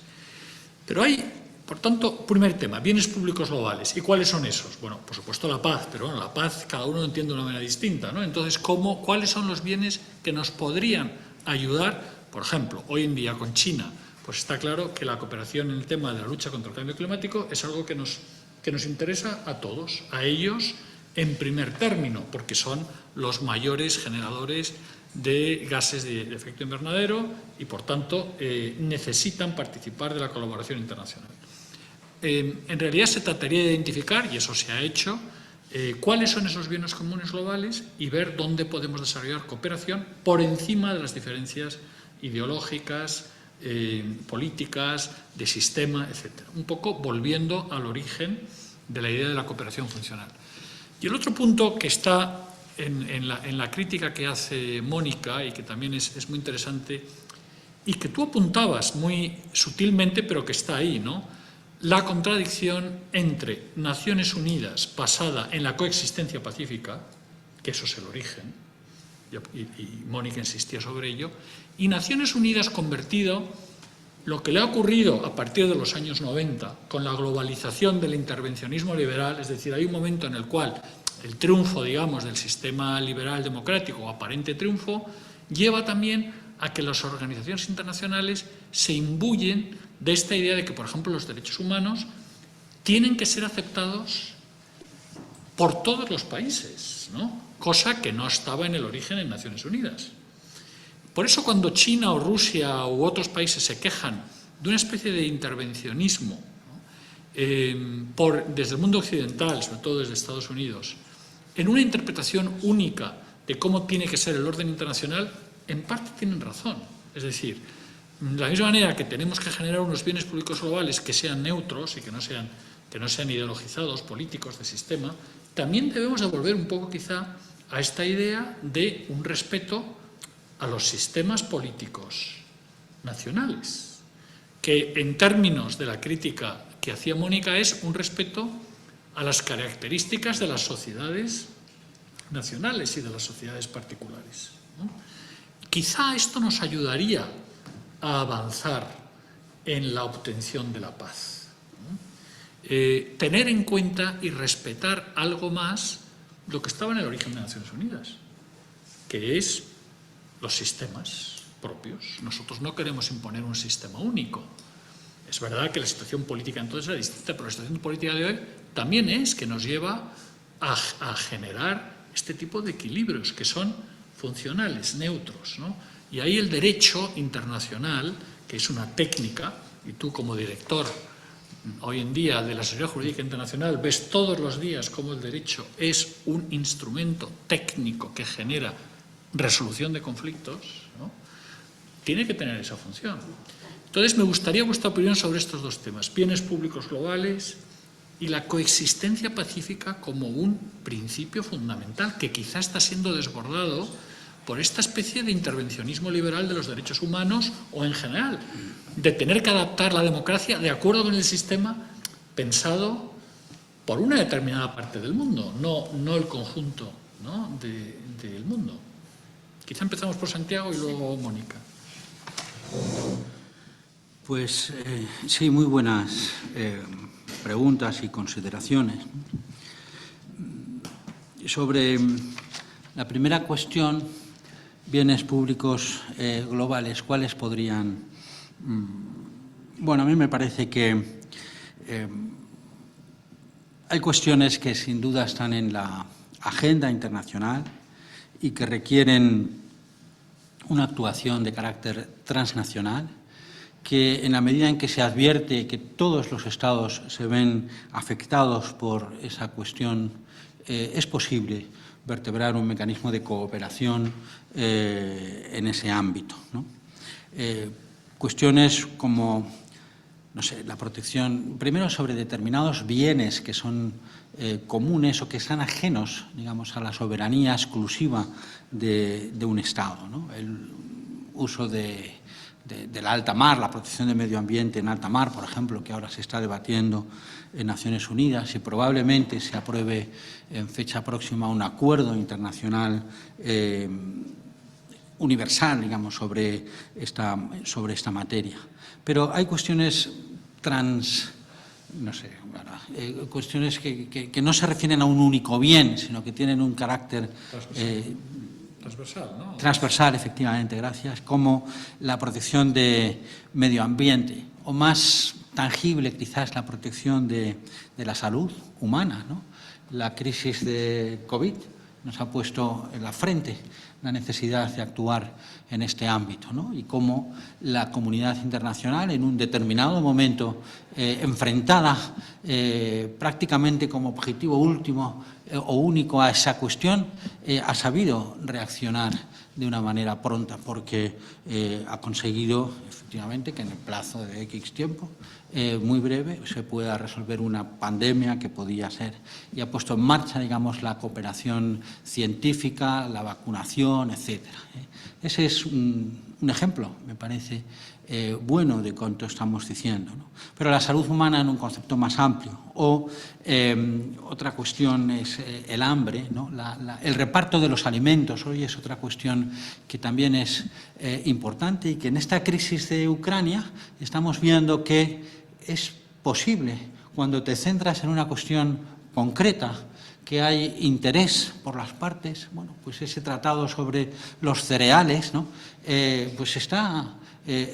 Pero hay, por tanto, primer tema, bienes públicos globales. ¿Y cuáles son esos? Bueno, por supuesto la paz, pero bueno, la paz cada uno lo entiende de una manera distinta, ¿no? Entonces, ¿cuáles son los bienes que nos podrían ayudar? Por ejemplo, hoy en día con China, pues está claro que la cooperación en el tema de la lucha contra el cambio climático es algo que nos interesa a todos, a ellos en primer término, porque son los mayores generadores de gases de efecto invernadero y, por tanto, necesitan participar de la colaboración internacional. en realidad se trataría de identificar, y eso se ha hecho, cuáles son esos bienes comunes globales y ver dónde podemos desarrollar cooperación por encima de las diferencias ideológicas, políticas, de sistema, etc. Un poco volviendo al origen de la idea de la cooperación funcional. Y el otro punto que está en la crítica que hace Mónica y que también es muy interesante y que tú apuntabas muy sutilmente, pero que está ahí, ¿no? La contradicción entre Naciones Unidas basada en la coexistencia pacífica, que eso es el origen, y Mónica insistía sobre ello, y Naciones Unidas convertido, lo que le ha ocurrido a partir de los años 90 con la globalización del intervencionismo liberal, es decir, hay un momento en el cual el triunfo, digamos, del sistema liberal democrático, o aparente triunfo, lleva también a que las organizaciones internacionales se imbuyen de esta idea de que, por ejemplo, los derechos humanos tienen que ser aceptados por todos los países, ¿no? Cosa que no estaba en el origen en Naciones Unidas. Por eso cuando China o Rusia u otros países se quejan de una especie de intervencionismo, ¿no? Desde el mundo occidental, sobre todo desde Estados Unidos, en una interpretación única de cómo tiene que ser el orden internacional, en parte tienen razón. Es decir, de la misma manera que tenemos que generar unos bienes públicos globales que sean neutros y que no sean ideologizados, políticos, de sistema, también debemos de volver un poco quizá a esta idea de un respeto a los sistemas políticos nacionales, que en términos de la crítica que hacía Mónica es un respeto a las características de las sociedades nacionales y de las sociedades particulares, ¿no? Quizá esto nos ayudaría a avanzar en la obtención de la paz, ¿no? Tener en cuenta y respetar algo más lo que estaba en el origen de Naciones Unidas, que es los sistemas propios. Nosotros no queremos imponer un sistema único. Es verdad que la situación política entonces era distinta, pero la situación política de hoy también es que nos lleva a generar este tipo de equilibrios que son funcionales, neutros, ¿no? Y ahí el derecho internacional, que es una técnica, y tú como director hoy en día de la Asesoría Jurídica Internacional ves todos los días cómo el derecho es un instrumento técnico que genera resolución de conflictos, ¿no? Tiene que tener esa función. Entonces, me gustaría vuestra opinión sobre estos dos temas, bienes públicos globales y la coexistencia pacífica como un principio fundamental que quizá está siendo desbordado por esta especie de intervencionismo liberal de los derechos humanos o en general, de tener que adaptar la democracia de acuerdo con el sistema pensado por una determinada parte del mundo, no el conjunto, ¿no? del mundo. Quizá empezamos por Santiago y luego Mónica. Pues sí, muy buenas preguntas y consideraciones. Sobre la primera cuestión, bienes públicos globales, ¿cuáles podrían? Bueno, a mí me parece que hay cuestiones que sin duda están en la agenda internacional y que requieren una actuación de carácter transnacional, que en la medida en que se advierte que todos los Estados se ven afectados por esa cuestión, es posible vertebrar un mecanismo de cooperación en ese ámbito, ¿no? Cuestiones como, no sé, la protección, primero sobre determinados bienes que son comunes o que están ajenos, digamos, a la soberanía exclusiva de un Estado, ¿no? El uso de la alta mar, la protección del medio ambiente en alta mar, por ejemplo, que ahora se está debatiendo en Naciones Unidas y probablemente se apruebe en fecha próxima un acuerdo internacional universal, digamos, sobre esta materia. Pero hay cuestiones cuestiones que no se refieren a un único bien, sino que tienen un carácter transversal, ¿no? Transversal, efectivamente, gracias, como la protección de medio ambiente, o más tangible quizás la protección de la salud humana, ¿no? La crisis de COVID nos ha puesto en la frente la necesidad de actuar en este ámbito, ¿no? Y cómo la comunidad internacional, en un determinado momento, enfrentada prácticamente como objetivo último o único a esa cuestión, ha sabido reaccionar de una manera pronta, porque ha conseguido, efectivamente, que en el plazo de X tiempo, muy breve, se pueda resolver una pandemia que podía ser, y ha puesto en marcha, digamos, la cooperación científica, la vacunación, etcétera. Ese es un ejemplo, me parece, bueno de cuanto estamos diciendo, ¿no? Pero la salud humana en un concepto más amplio. O otra cuestión es el hambre, ¿no? El reparto de los alimentos. Hoy es otra cuestión que también es importante, y que en esta crisis de Ucrania estamos viendo que es posible, cuando te centras en una cuestión concreta, que hay interés por las partes. Bueno, pues ese tratado sobre los cereales, ¿no? Pues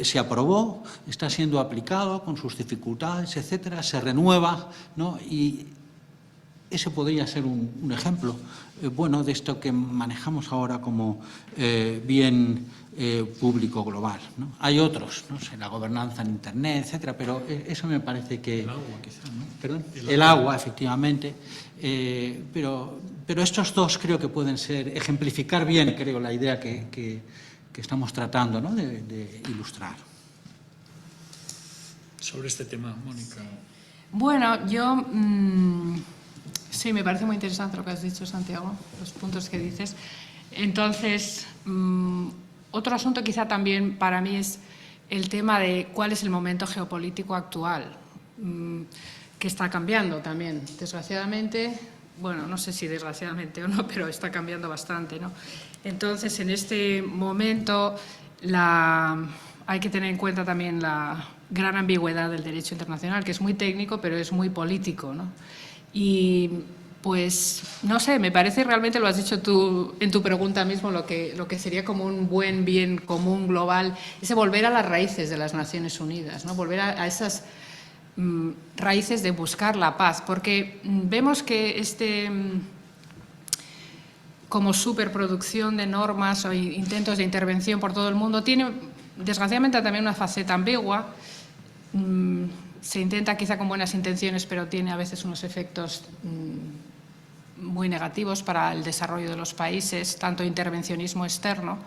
se aprobó, está siendo aplicado con sus dificultades, etcétera, se renueva, ¿no? Y ese podría ser un ejemplo bueno de esto que manejamos ahora como bien público global, ¿no? Hay otros, no sé, la gobernanza en Internet, etcétera, pero eso me parece que... El agua, quizá, ¿no? ¿Perdón? El agua, efectivamente. Pero estos dos creo que pueden ejemplificar bien, creo, la idea que estamos tratando, ¿no? de ilustrar. Sobre este tema, Mónica. Bueno, yo sí, me parece muy interesante lo que has dicho, Santiago, los puntos que dices. Entonces, otro asunto quizá también para mí es el tema de cuál es el momento geopolítico actual, que está cambiando también, desgraciadamente. Bueno, no sé si desgraciadamente o no, pero está cambiando bastante, ¿no? Entonces, en este momento hay que tener en cuenta también la gran ambigüedad del derecho internacional, que es muy técnico, pero es muy político, ¿no? Y, pues, no sé, me parece realmente, lo has dicho tú en tu pregunta mismo, lo que sería como un buen bien común global, es volver a las raíces de las Naciones Unidas, ¿no? Volver a esas raíces de buscar la paz, porque vemos que como superproducción de normas o intentos de intervención por todo el mundo tiene, desgraciadamente, también una faceta ambigua. Se intenta quizá con buenas intenciones, pero tiene a veces unos efectos muy negativos para el desarrollo de los países, tanto intervencionismo externo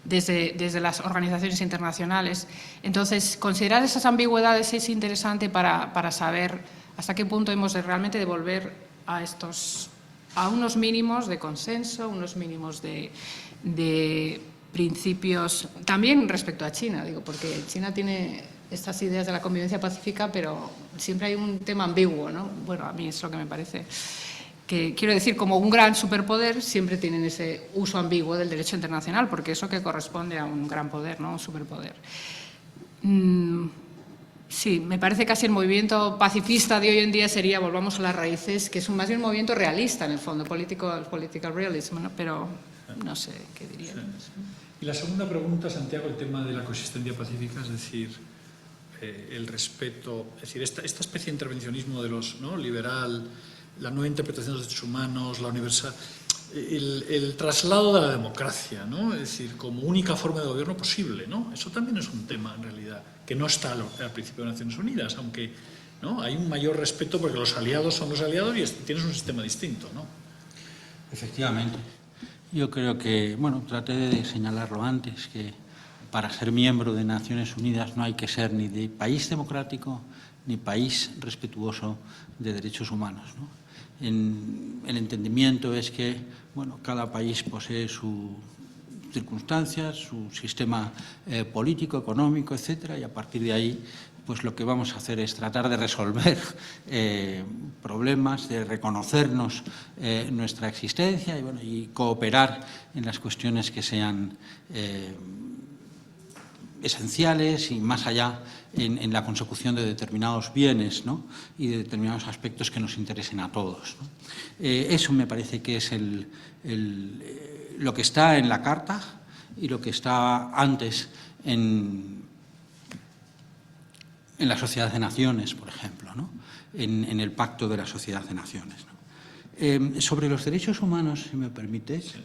desde las organizaciones internacionales. Entonces, considerar esas ambigüedades es interesante para saber hasta qué punto hemos realmente de volver a unos mínimos de consenso, unos mínimos de principios, también respecto a China, digo, porque China tiene estas ideas de la convivencia pacífica, pero siempre hay un tema ambiguo, ¿no? Bueno, a mí es lo que me parece. Que quiero decir, como un gran superpoder, siempre tienen ese uso ambiguo del derecho internacional, porque eso que corresponde a un gran poder, ¿no? Un superpoder. Sí, me parece casi el movimiento pacifista de hoy en día sería volvamos a las raíces, que es más bien un movimiento realista en el fondo, political realism, ¿no? Pero no sé qué diría. Sí. Y la segunda pregunta, Santiago, el tema de la coexistencia pacífica, es decir, el respeto, es decir, esta especie de intervencionismo de los, ¿no? liberal, la nueva interpretación de los derechos humanos, la universal, el traslado de la democracia, ¿no? Es decir, como única forma de gobierno posible, ¿no? Eso también es un tema, en realidad, que no está al principio de Naciones Unidas, aunque, ¿no? hay un mayor respeto porque los aliados son los aliados y tienes un sistema distinto, ¿no? Efectivamente. Yo creo que, bueno, traté de señalarlo antes, que para ser miembro de Naciones Unidas no hay que ser ni de país democrático ni país respetuoso de derechos humanos, ¿no? El entendimiento es que, bueno, cada país posee sus circunstancias, su sistema político, económico, etcétera, y a partir de ahí, pues lo que vamos a hacer es tratar de resolver problemas, de reconocernos nuestra existencia y, bueno, y cooperar en las cuestiones que sean esenciales y más allá en la consecución de determinados bienes, ¿no? y de determinados aspectos que nos interesen a todos, ¿no? Eso me parece que es lo que está en la Carta y lo que está antes en la Sociedad de Naciones, por ejemplo, ¿no? en el Pacto de la Sociedad de Naciones, ¿no? Sobre los derechos humanos, si me permites,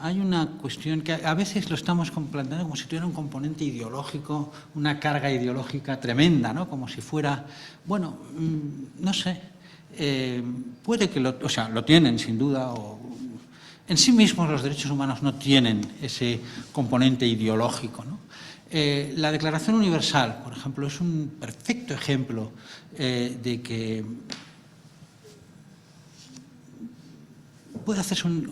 hay una cuestión que a veces lo estamos planteando como si tuviera un componente ideológico, una carga ideológica tremenda, ¿no? Como si fuera, bueno, no sé, puede que lo tienen sin duda, o en sí mismos los derechos humanos no tienen ese componente ideológico, ¿no? La Declaración Universal, por ejemplo, es un perfecto ejemplo de que puede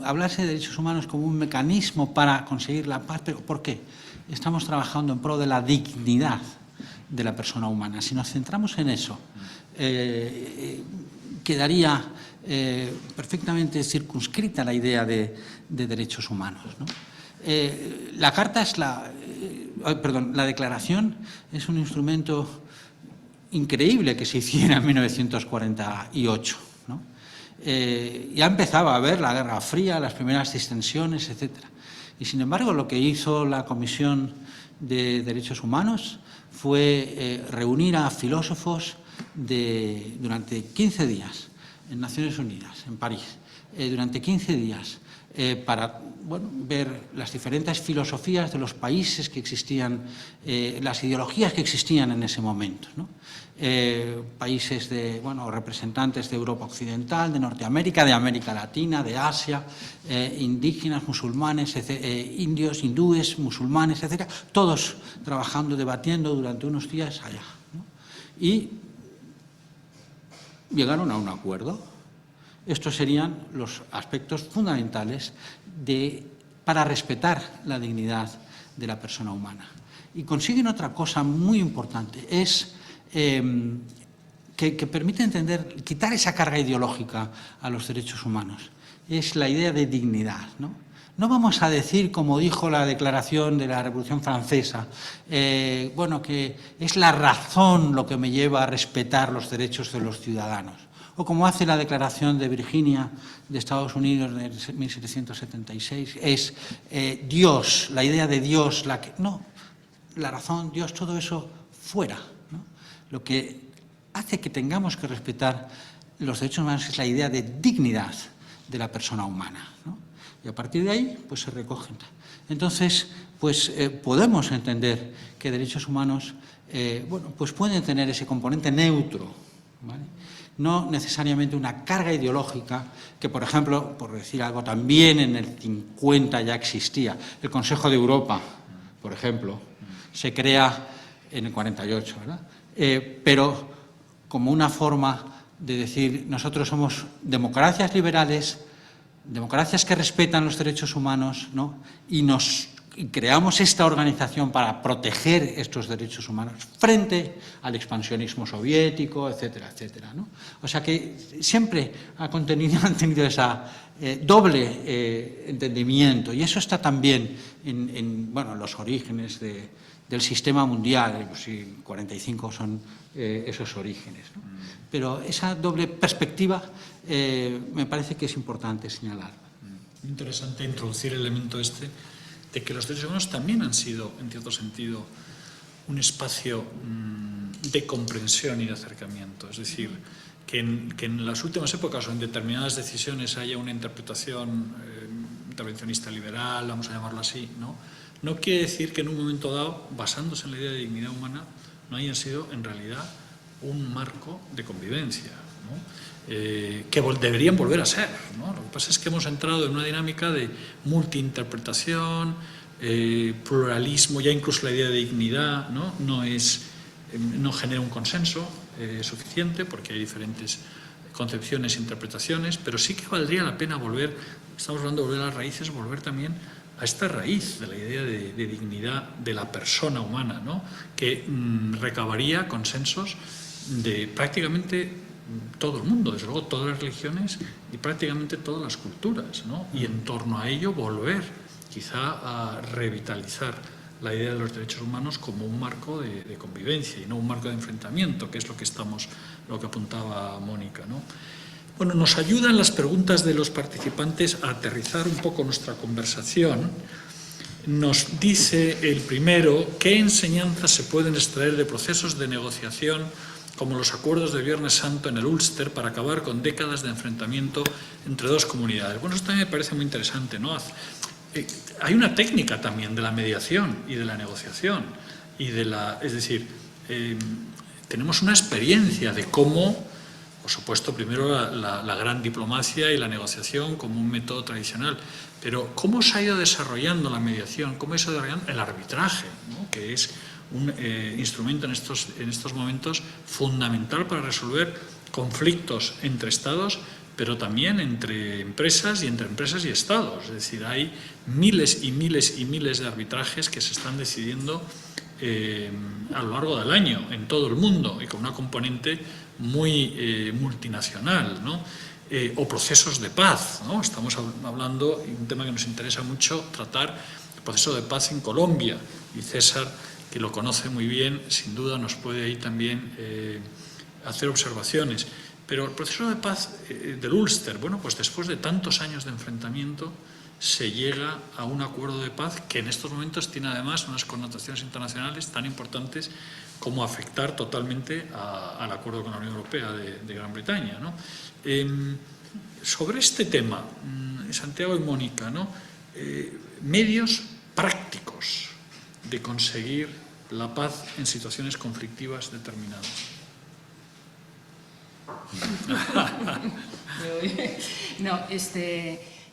hablarse de derechos humanos como un mecanismo para conseguir la paz, pero ¿por qué? Estamos trabajando en pro de la dignidad de la persona humana. Si nos centramos en eso, quedaría perfectamente circunscrita la idea de derechos humanos, ¿no? La Carta es la Declaración es un instrumento increíble que se hiciera en 1948, ¿no? Ya empezaba a haber la Guerra Fría, las primeras distensiones, etc. Y, sin embargo, lo que hizo la Comisión de Derechos Humanos fue reunir a filósofos durante 15 días en Naciones Unidas, en París, durante 15 días, para ver las diferentes filosofías de los países que existían, las ideologías que existían en ese momento, ¿no? Países representantes de Europa Occidental, de Norteamérica, de América Latina, de Asia, indígenas, musulmanes, indios, hindúes, musulmanes, etcétera, todos trabajando, debatiendo durante unos días allá, ¿no? Y llegaron a un acuerdo. Estos serían los aspectos fundamentales para respetar la dignidad de la persona humana. Y consiguen otra cosa muy importante, es que permite quitar esa carga ideológica a los derechos humanos. Es la idea de dignidad, ¿no? No vamos a decir, como dijo la Declaración de la Revolución Francesa, que es la razón lo que me lleva a respetar los derechos de los ciudadanos. O como hace la Declaración de Virginia de Estados Unidos de 1776, es Dios, la idea de Dios, la razón, Dios, todo eso fuera, ¿no? Lo que hace que tengamos que respetar los derechos humanos es la idea de dignidad de la persona humana, ¿no? Y a partir de ahí, pues se recogen. Entonces, podemos entender que derechos humanos, pueden tener ese componente neutro, ¿vale? No necesariamente una carga ideológica que, por ejemplo, por decir algo, también en el 50 ya existía. El Consejo de Europa, por ejemplo, se crea en el 48, ¿verdad? Pero como una forma de decir, nosotros somos democracias liberales, democracias que respetan los derechos humanos, ¿no? Y creamos esta organización para proteger estos derechos humanos frente al expansionismo soviético, etcétera, etcétera, ¿no? O sea que siempre han tenido ese doble entendimiento, y eso está también en los orígenes del sistema mundial, pues 45 son esos orígenes, ¿no? Pero esa doble perspectiva me parece que es importante señalar. Interesante introducir el elemento de que los derechos humanos también han sido, en cierto sentido, un espacio de comprensión y de acercamiento. Es decir, que en las últimas épocas o en determinadas decisiones haya una interpretación intervencionista liberal, vamos a llamarlo así, ¿no? No quiere decir que en un momento dado, basándose en la idea de dignidad humana, no hayan sido en realidad un marco de convivencia, ¿no? Que deberían volver a ser, ¿no? Lo que pasa es que hemos entrado en una dinámica de multiinterpretación, pluralismo, ya incluso la idea de dignidad, ¿no? No genera un consenso suficiente porque hay diferentes concepciones e interpretaciones, pero sí que valdría la pena volver, estamos hablando de volver a las raíces, volver también a esta raíz de la idea de dignidad de la persona humana, ¿no? Que recabaría consensos de prácticamente todo el mundo, desde luego todas las religiones y prácticamente todas las culturas, ¿no? Y en torno a ello volver quizá a revitalizar la idea de los derechos humanos como un marco de convivencia y no un marco de enfrentamiento, que es lo que apuntaba Mónica, ¿no? Bueno, nos ayudan las preguntas de los participantes a aterrizar un poco nuestra conversación. Nos dice el primero, ¿qué enseñanzas se pueden extraer de procesos de negociación como los acuerdos de Viernes Santo en el Ulster para acabar con décadas de enfrentamiento entre dos comunidades? Bueno, esto también me parece muy interesante, ¿no? hay una técnica también de la mediación y de la negociación. Es decir, tenemos una experiencia de cómo, por supuesto, primero la gran diplomacia y la negociación como un método tradicional, pero cómo se ha ido desarrollando la mediación, cómo se ha ido desarrollando el arbitraje, ¿no? Que es un instrumento en estos momentos fundamental para resolver conflictos entre Estados, pero también entre empresas y Estados. Es decir, hay miles y miles y miles de arbitrajes que se están decidiendo a lo largo del año en todo el mundo y con una componente muy multinacional, ¿no? O procesos de paz, ¿no? Estamos hablando de un tema que nos interesa mucho tratar, el proceso de paz en Colombia, y César, que lo conoce muy bien, sin duda nos puede ahí también hacer observaciones. Pero el proceso de paz del Ulster, bueno, pues después de tantos años de enfrentamiento se llega a un acuerdo de paz que en estos momentos tiene además unas connotaciones internacionales tan importantes como afectar totalmente al acuerdo con la Unión Europea de Gran Bretaña, ¿no? Sobre este tema, Santiago y Mónica, ¿no? Medios prácticos de conseguir la paz en situaciones conflictivas determinadas. No,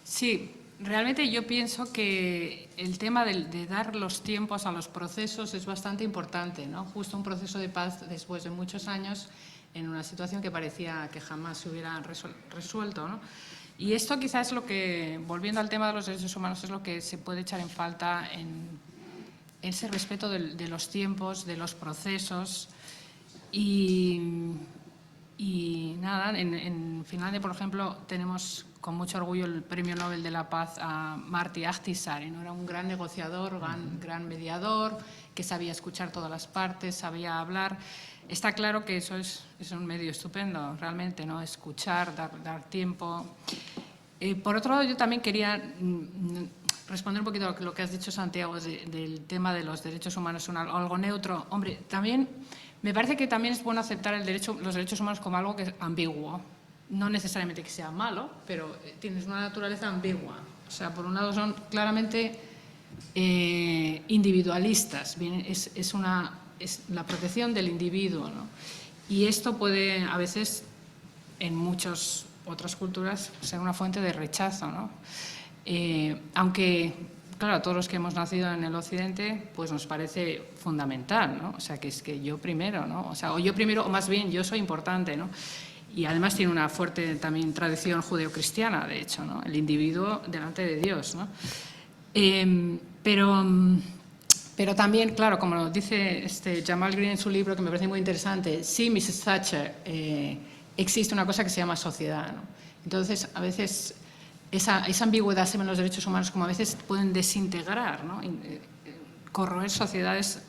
sí, realmente yo pienso que el tema de dar los tiempos a los procesos es bastante importante, ¿no? Justo un proceso de paz después de muchos años en una situación que parecía que jamás se hubiera resuelto, ¿no? Y esto quizás es lo que, volviendo al tema de los derechos humanos, es lo que se puede echar en falta en ese respeto de los tiempos, de los procesos. Y nada, en Finlandia, por ejemplo, tenemos con mucho orgullo el Premio Nobel de la Paz a Martti Ahtisaari, ¿no? Era un gran negociador, gran mediador, que sabía escuchar todas las partes, sabía hablar. Está claro que eso es un medio estupendo, realmente, ¿no? Escuchar, dar tiempo. Por otro lado, yo también quería responder un poquito a lo que has dicho, Santiago, del tema de los derechos humanos, algo neutro. Hombre, también me parece que también es bueno aceptar los derechos humanos como algo que es ambiguo. No necesariamente que sea malo, pero tienes una naturaleza ambigua. O sea, por un lado son claramente individualistas. Es la protección del individuo, ¿no? Y esto puede, a veces, en muchas otras culturas, ser una fuente de rechazo, ¿no? Aunque, claro, a todos los que hemos nacido en el Occidente, pues nos parece fundamental, ¿no? O sea, que es que yo primero, ¿no? O sea, o yo primero, o más bien yo soy importante, ¿no? Y además tiene una fuerte también tradición judeocristiana, de hecho, ¿no? El individuo delante de Dios, ¿no? Pero también, claro, como dice Jamal Green en su libro, que me parece muy interesante, sí, Mrs. Thatcher, existe una cosa que se llama sociedad, ¿no? Entonces, a veces esa ambigüedad en los derechos humanos, como a veces pueden desintegrar, ¿no? Corroer sociedades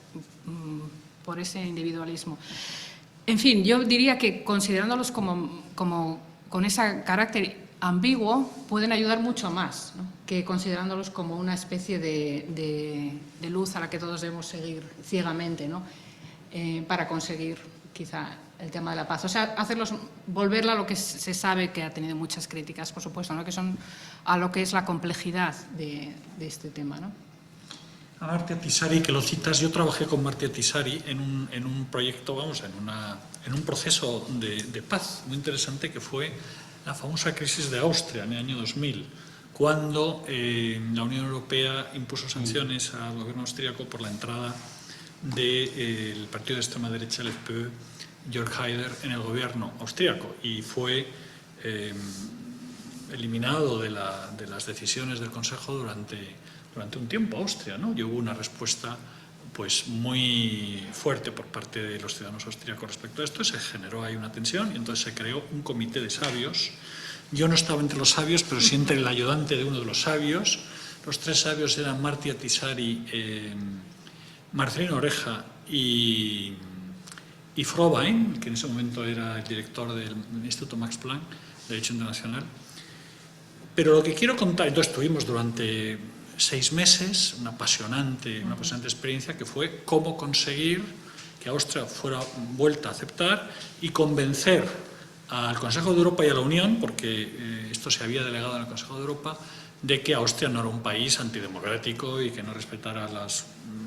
por ese individualismo. En fin, yo diría que considerándolos como con ese carácter ambiguo, pueden ayudar mucho más, ¿no? Que considerándolos como una especie de luz a la que todos debemos seguir ciegamente, ¿no? Para conseguir quizá el tema de la paz. O sea, volverla a lo que se sabe que ha tenido muchas críticas, por supuesto, ¿no? Que son a lo que es la complejidad de este tema, ¿no? A Martti Ahtisaari, que lo citas, yo trabajé con Martti Ahtisaari en un proyecto, vamos, en un proceso de paz muy interesante que fue la famosa crisis de Austria en el año 2000, cuando la Unión Europea impuso sanciones al gobierno austríaco por la entrada del partido de extrema derecha, el FPÖ, Jörg Haider, en el gobierno austríaco, y fue eliminado de las decisiones del Consejo durante un tiempo Austria, ¿no? Y hubo una respuesta pues muy fuerte por parte de los ciudadanos austríacos respecto a esto. Se generó ahí una tensión y entonces se creó un comité de sabios. Yo no estaba entre los sabios, pero sí entre el ayudante de uno de los sabios. Los tres sabios eran Martti Ahtisaari, Marcelino Oreja y Frobein, que en ese momento era el director del Instituto Max Planck de Derecho Internacional. Pero lo que quiero contar, entonces estuvimos durante 6 meses, una apasionante experiencia, que fue cómo conseguir que Austria fuera vuelta a aceptar y convencer al Consejo de Europa y a la Unión, porque esto se había delegado en el Consejo de Europa, de que Austria no era un país antidemocrático y que no respetara los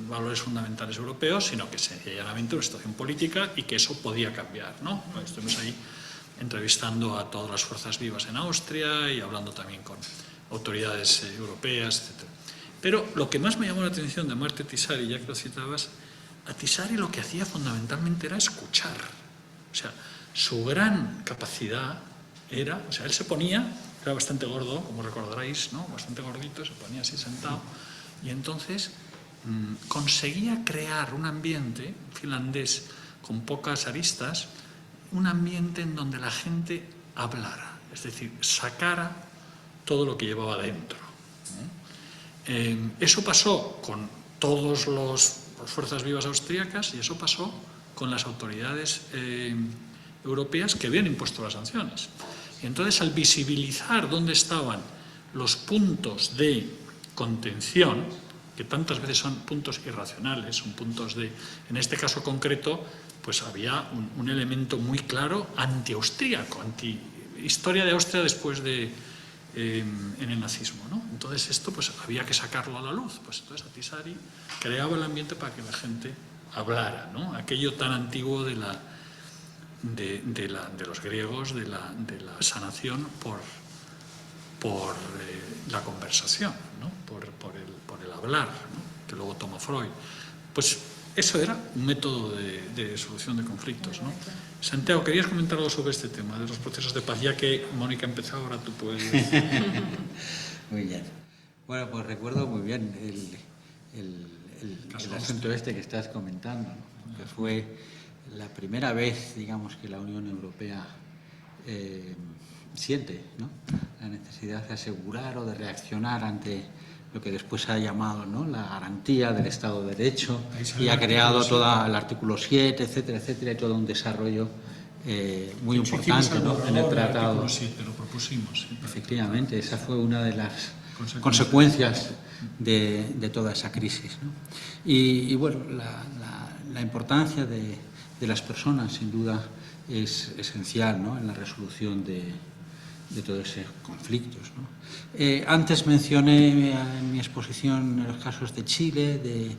valores fundamentales europeos, sino que sencillamente una situación política y que eso podía cambiar, ¿no? Estuvimos ahí entrevistando a todas las fuerzas vivas en Austria y hablando también con autoridades europeas, etc. Pero lo que más me llamó la atención de Marta Tisari, ya que lo citabas, a Tisari lo que hacía fundamentalmente era escuchar. O sea, su gran capacidad era, o sea, él se ponía, era bastante gordo, como recordaréis, ¿no? Bastante gordito, se ponía así sentado, y entonces conseguía crear un ambiente finlandés con pocas aristas, un ambiente en donde la gente hablara, es decir, sacara todo lo que llevaba dentro, ¿no? Eso pasó con todas las fuerzas vivas austríacas y eso pasó con las autoridades europeas que habían impuesto las sanciones. Y entonces, al visibilizar dónde estaban los puntos de contención, que tantas veces son puntos irracionales, son puntos de, en este caso concreto, pues había un elemento muy claro anti-austríaco, anti-historia de Austria después de en el nazismo, ¿no? Entonces esto pues había que sacarlo a la luz. Pues entonces Tisari creaba el ambiente para que la gente hablara, ¿no? Aquello tan antiguo de los griegos, de la sanación por la conversación, ¿no? por el hablar, ¿no? Que luego toma Freud. Pues eso era un método de solución de conflictos, ¿no? Santiago, ¿querías comentar algo sobre este tema de los procesos de paz? Ya que Mónica ha empezado, ahora tú puedes... Muy bien. Bueno, pues recuerdo muy bien el asunto este que estás comentando, ¿no? Que fue la primera vez, digamos, que la Unión Europea siente, ¿no?, la necesidad de asegurar o de reaccionar ante lo que después se ha llamado, ¿no?, la garantía del Estado de Derecho, y ha creado todo el artículo 7, etcétera, etcétera, y todo un desarrollo muy importante, ¿no?, en el tratado. El 7, lo propusimos. Sí, efectivamente, esa fue una de las consecuencias de toda esa crisis, ¿no? Y bueno, la importancia de las personas, sin duda, es esencial, ¿no?, en la resolución de todos esos conflictos, ¿no? Antes mencioné en mi exposición los casos de Chile, de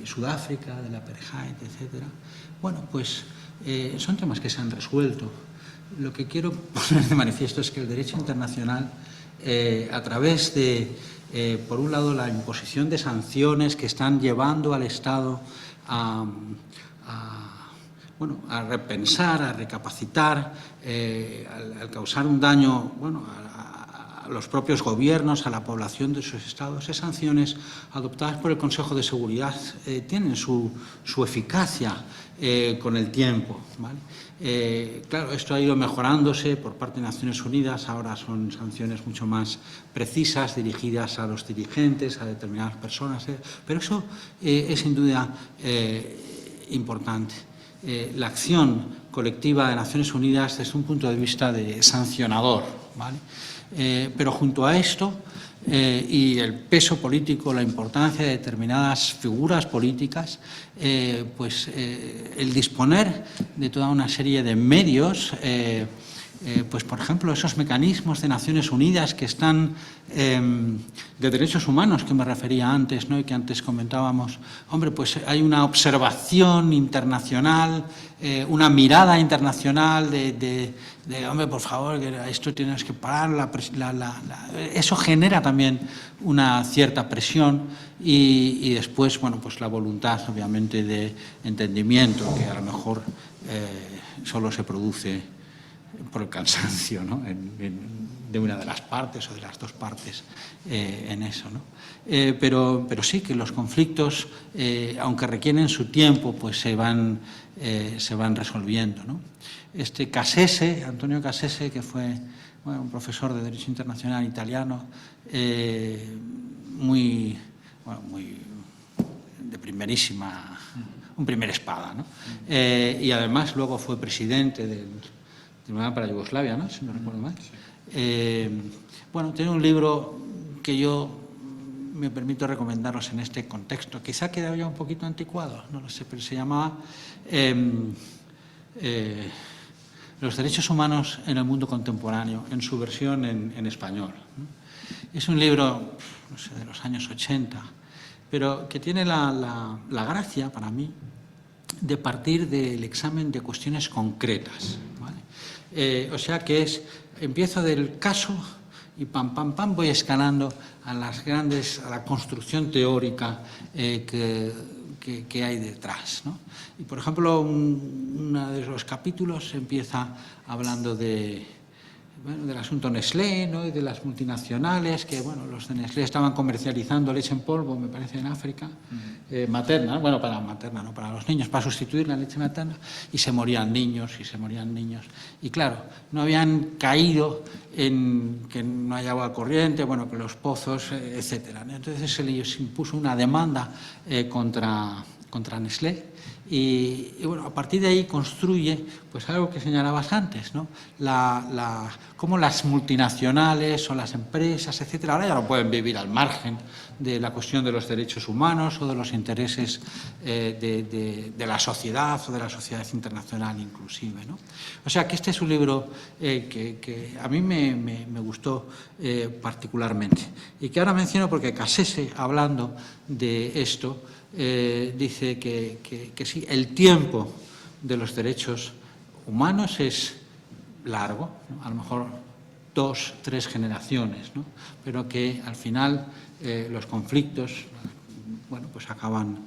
Sudáfrica, de la apartheid, etc. Bueno, pues son temas que se han resuelto. Lo que quiero poner de manifiesto es que el derecho internacional, a través de, por un lado, la imposición de sanciones que están llevando al Estado a repensar, a recapacitar, al causar un daño, bueno, a los propios gobiernos, a la población de esos estados. Esas sanciones adoptadas por el Consejo de Seguridad tienen su eficacia con el tiempo, ¿vale? Claro, esto ha ido mejorándose por parte de Naciones Unidas, ahora son sanciones mucho más precisas, dirigidas a los dirigentes, a determinadas personas, pero eso es sin duda importante. La acción colectiva de Naciones Unidas desde un punto de vista de sancionador, ¿vale? Pero junto a esto y el peso político, la importancia de determinadas figuras políticas, pues el disponer de toda una serie de medios, pues por ejemplo esos mecanismos de Naciones Unidas que están de derechos humanos que me refería antes, ¿no?, y que antes comentábamos. Hombre, pues hay una observación internacional, una mirada internacional de hombre, por favor, que esto tienes que parar, eso genera también una cierta presión y después, bueno, pues la voluntad, obviamente, de entendimiento, que a lo mejor solo se produce por el cansancio, ¿no?, de una de las partes o de las dos partes en eso, ¿no? Pero sí que los conflictos, aunque requieren su tiempo, pues se van resolviendo, ¿no? Antonio Cassese, que fue, bueno, un profesor de Derecho Internacional italiano, muy de primerísima, un primer espada, ¿no? Y además luego fue presidente del Tribunal para Yugoslavia, ¿no?, si no recuerdo mal. Bueno, tiene un libro que yo me permito recomendaros en este contexto. Quizá ha quedado ya un poquito anticuado, no lo sé, pero se llamaba los derechos humanos en el mundo contemporáneo, en su versión en español. Es un libro, no sé, de los años 80, pero que tiene la gracia, para mí, de partir del examen de cuestiones concretas, ¿vale? O sea que empiezo del caso y pam, pam, pam, voy escalando a la construcción teórica que hay detrás, ¿no? Y, por ejemplo, uno de los capítulos empieza hablando del asunto Nestlé, ¿no? Y de las multinacionales, que los de Nestlé estaban comercializando leche en polvo, me parece, en África, materna, para los niños, para sustituir la leche materna, y se morían niños. Y claro, no habían caído en que no haya agua corriente, que los pozos, etcétera. Entonces se les impuso una demanda contra Nestlé. Y a partir de ahí construye algo que señalabas antes, ¿no? Cómo las multinacionales o las empresas, etcétera, ahora ya no pueden vivir al margen de la cuestión de los derechos humanos o de los intereses de la sociedad o de la sociedad internacional inclusive, ¿no? O sea que este es un libro que a mí me gustó particularmente y que ahora menciono porque Cassese, hablando de esto, dice que sí, el tiempo de los derechos humanos es largo, ¿no? A lo mejor 2, 3 generaciones, ¿no? Pero que al final los conflictos acaban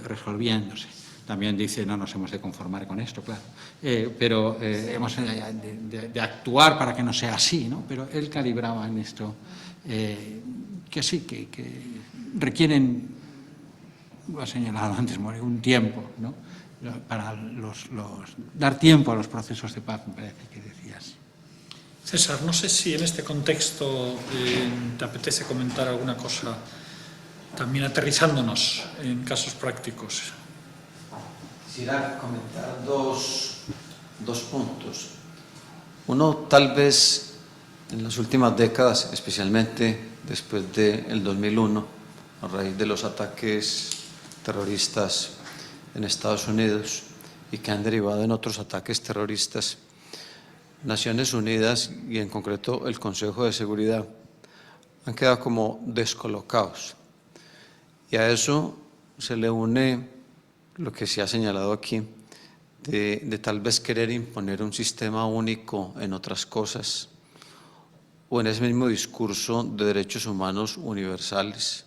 resolviéndose. También dice, no nos hemos de conformar con esto, claro, pero hemos de actuar para que no sea así, ¿no? Pero él calibraba en esto que sí, que requieren, lo ha señalado antes, un tiempo, ¿no? Para dar tiempo a los procesos de paz, me parece que decías. César, no sé si en este contexto te apetece comentar alguna cosa, también aterrizándonos en casos prácticos. Quisiera comentar dos puntos. Uno, tal vez en las últimas décadas, especialmente después del 2001, a raíz de los ataques terroristas en Estados Unidos y que han derivado en otros ataques terroristas, Naciones Unidas y en concreto el Consejo de Seguridad han quedado como descolocados. Y a eso se le une lo que se ha señalado aquí, de tal vez querer imponer un sistema único en otras cosas, o en ese mismo discurso de derechos humanos universales,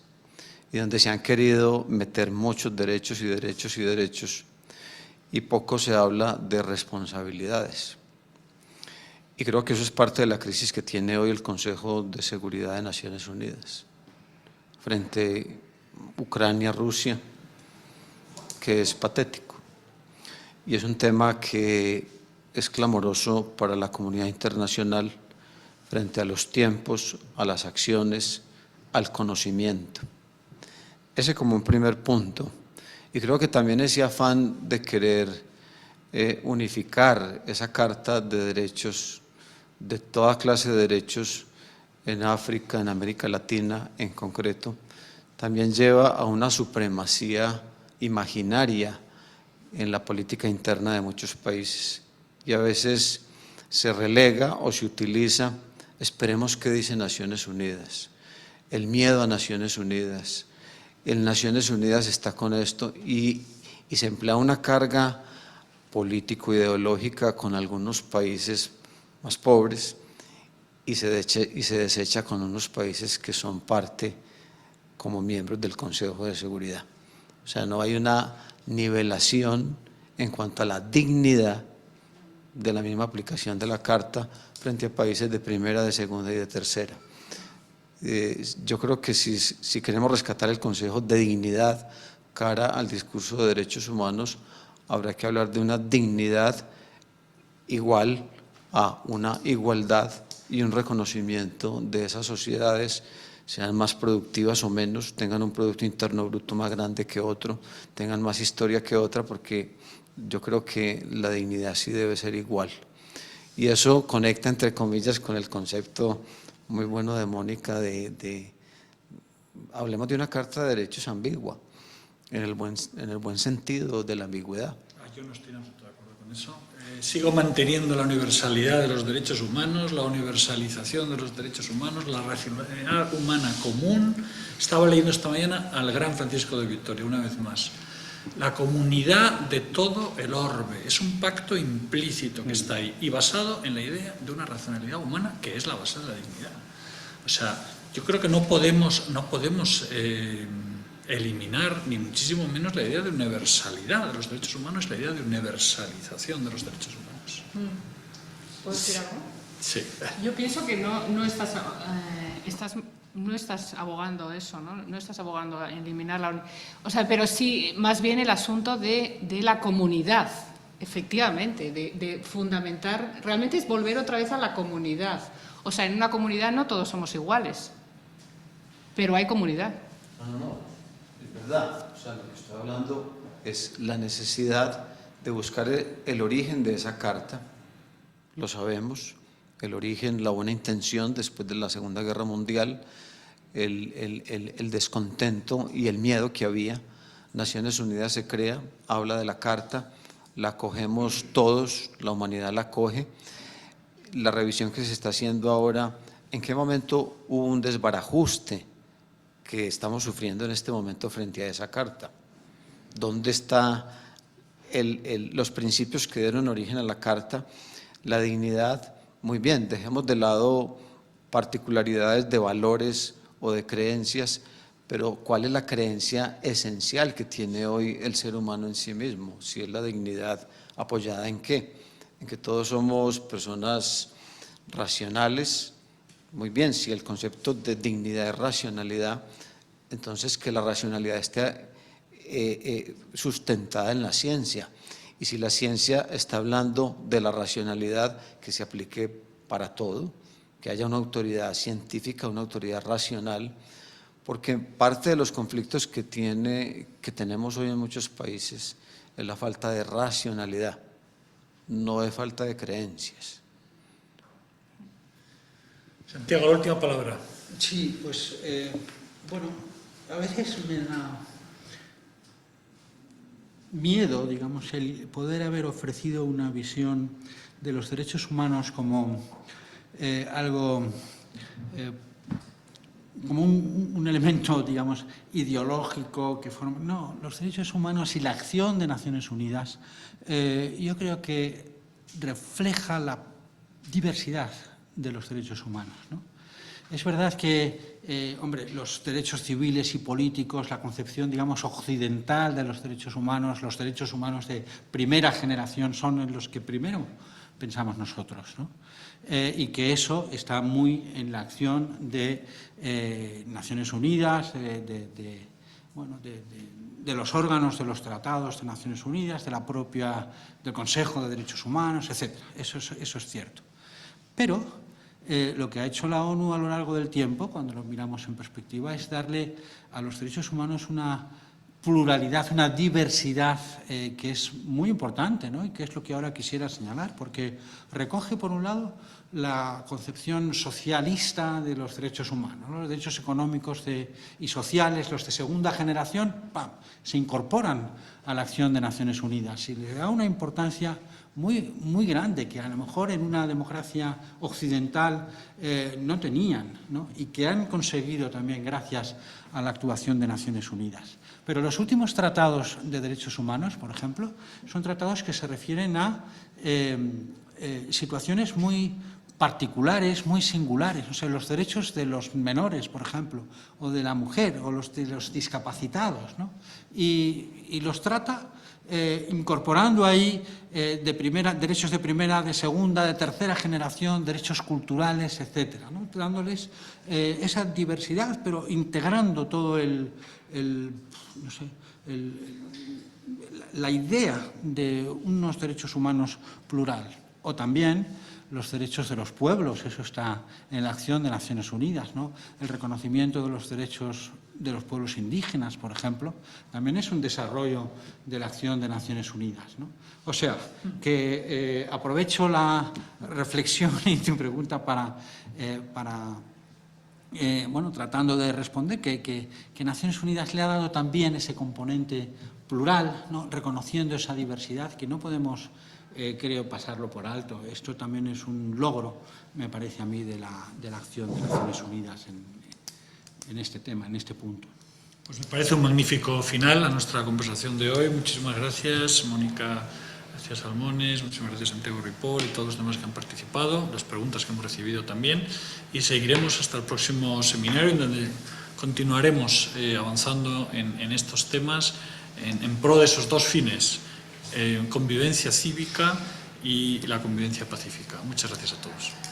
y donde se han querido meter muchos derechos y poco se habla de responsabilidades. Y creo que eso es parte de la crisis que tiene hoy el Consejo de Seguridad de Naciones Unidas frente a Ucrania, Rusia, que es patético. Y es un tema que es clamoroso para la comunidad internacional frente a los tiempos, a las acciones, al conocimiento. Ese como un primer punto. Y creo que también ese afán de querer unificar esa carta de derechos, de toda clase de derechos en África, en América Latina en concreto, también lleva a una supremacía imaginaria en la política interna de muchos países. Y a veces se relega o se utiliza, esperemos qué dice Naciones Unidas, el miedo a Naciones Unidas. En Naciones Unidas está con esto y se emplea una carga político-ideológica con algunos países más pobres y se desecha con unos países que son parte como miembros del Consejo de Seguridad. O sea, no hay una nivelación en cuanto a la dignidad de la misma aplicación de la Carta frente a países de primera, de segunda y de tercera. Yo creo que si queremos rescatar el concepto de dignidad cara al discurso de derechos humanos, habrá que hablar de una dignidad igual a una igualdad y un reconocimiento de esas sociedades, sean más productivas o menos, tengan un Producto Interno Bruto más grande que otro, tengan más historia que otra, porque yo creo que la dignidad sí debe ser igual. Y eso conecta, entre comillas, con el concepto muy bueno de Mónica hablemos de una carta de derechos ambigua, en el buen sentido de la ambigüedad. Yo no estoy en absoluto de acuerdo con eso. Sigo manteniendo la universalidad de los derechos humanos, la universalización de los derechos humanos, la racionalidad humana común. Estaba leyendo esta mañana al gran Francisco de Vitoria, una vez más. La comunidad de todo el orbe. Es un pacto implícito que está ahí y basado en la idea de una racionalidad humana que es la base de la dignidad. O sea, yo creo que no podemos eliminar, ni muchísimo menos, la idea de universalidad de los derechos humanos, la idea de universalización de los derechos humanos. ¿Puedo decir algo? Sí. Yo pienso que no estás abogando eso, ¿no? No estás abogando a eliminar la... O sea, pero sí, más bien el asunto de la comunidad, efectivamente, de fundamentar, realmente es volver otra vez a la comunidad. O sea, en una comunidad no todos somos iguales, pero hay comunidad. No. Es verdad. O sea, lo que estoy hablando es la necesidad de buscar el origen de esa carta. Lo sabemos. El origen, la buena intención después de la Segunda Guerra Mundial, el descontento y el miedo que había. Naciones Unidas se crea, habla de la carta, la acogemos todos, la humanidad la acoge. La revisión que se está haciendo ahora, ¿en qué momento hubo un desbarajuste que estamos sufriendo en este momento frente a esa carta? ¿Dónde están los principios que dieron origen a la carta? La dignidad. Muy bien, dejemos de lado particularidades de valores o de creencias, pero ¿cuál es la creencia esencial que tiene hoy el ser humano en sí mismo? Si es la dignidad, ¿apoyada en qué? En que todos somos personas racionales. Muy bien, si el concepto de dignidad es racionalidad, entonces que la racionalidad esté sustentada en la ciencia. Y si la ciencia está hablando de la racionalidad, que se aplique para todo, que haya una autoridad científica, una autoridad racional, porque parte de los conflictos que tenemos hoy en muchos países es la falta de racionalidad, no es falta de creencias. Santiago, la última palabra. Sí, pues, bueno, a veces me da miedo, digamos, el poder haber ofrecido una visión de los derechos humanos como algo, como un elemento, digamos, ideológico que forma... No, los derechos humanos y la acción de Naciones Unidas yo creo que refleja la diversidad de los derechos humanos, ¿no? Es verdad que, hombre, los derechos civiles y políticos, la concepción, digamos, occidental de los derechos humanos de primera generación son en los que primero pensamos nosotros, ¿no? Y que eso está muy en la acción de Naciones Unidas, de los órganos de los tratados de Naciones Unidas, del Consejo de Derechos Humanos, etc. Eso es cierto. Pero lo que ha hecho la ONU a lo largo del tiempo, cuando lo miramos en perspectiva, es darle a los derechos humanos una pluralidad, una diversidad que es muy importante, ¿no? Y que es lo que ahora quisiera señalar, porque recoge, por un lado, la concepción socialista de los derechos humanos, ¿no? Los derechos económicos y sociales, los de segunda generación, ¡pam!, se incorporan a la acción de Naciones Unidas y le da una importancia muy, muy grande que a lo mejor en una democracia occidental no tenían, ¿no? Y que han conseguido también gracias a la actuación de Naciones Unidas. Pero los últimos tratados de derechos humanos, por ejemplo, son tratados que se refieren a situaciones muy particulares, muy singulares, o sea, los derechos de los menores, por ejemplo, o de la mujer, o los de los discapacitados, ¿no? Y los trata incorporando ahí derechos de primera, de segunda, de tercera generación, derechos culturales, etcétera, ¿no? Dándoles esa diversidad, pero integrando todo la idea de unos derechos humanos plural. O también los derechos de los pueblos, eso está en la acción de Naciones Unidas, ¿no? El reconocimiento de los derechos de los pueblos indígenas, por ejemplo, también es un desarrollo de la acción de Naciones Unidas, ¿no? O sea, que aprovecho la reflexión y tu pregunta para tratando de responder que Naciones Unidas le ha dado también ese componente plural, ¿no? Reconociendo esa diversidad, que no podemos creo pasarlo por alto. Esto también es un logro, me parece a mí, de la acción de Naciones Unidas en este tema, en este punto. Pues me parece un magnífico final a nuestra conversación de hoy. Muchísimas gracias, Mónica García Salmones, muchísimas gracias, Santiago Ripoll y todos los demás que han participado, las preguntas que hemos recibido también. Y seguiremos hasta el próximo seminario, en donde continuaremos avanzando en estos temas en pro de esos dos fines, convivencia cívica y la convivencia pacífica. Muchas gracias a todos.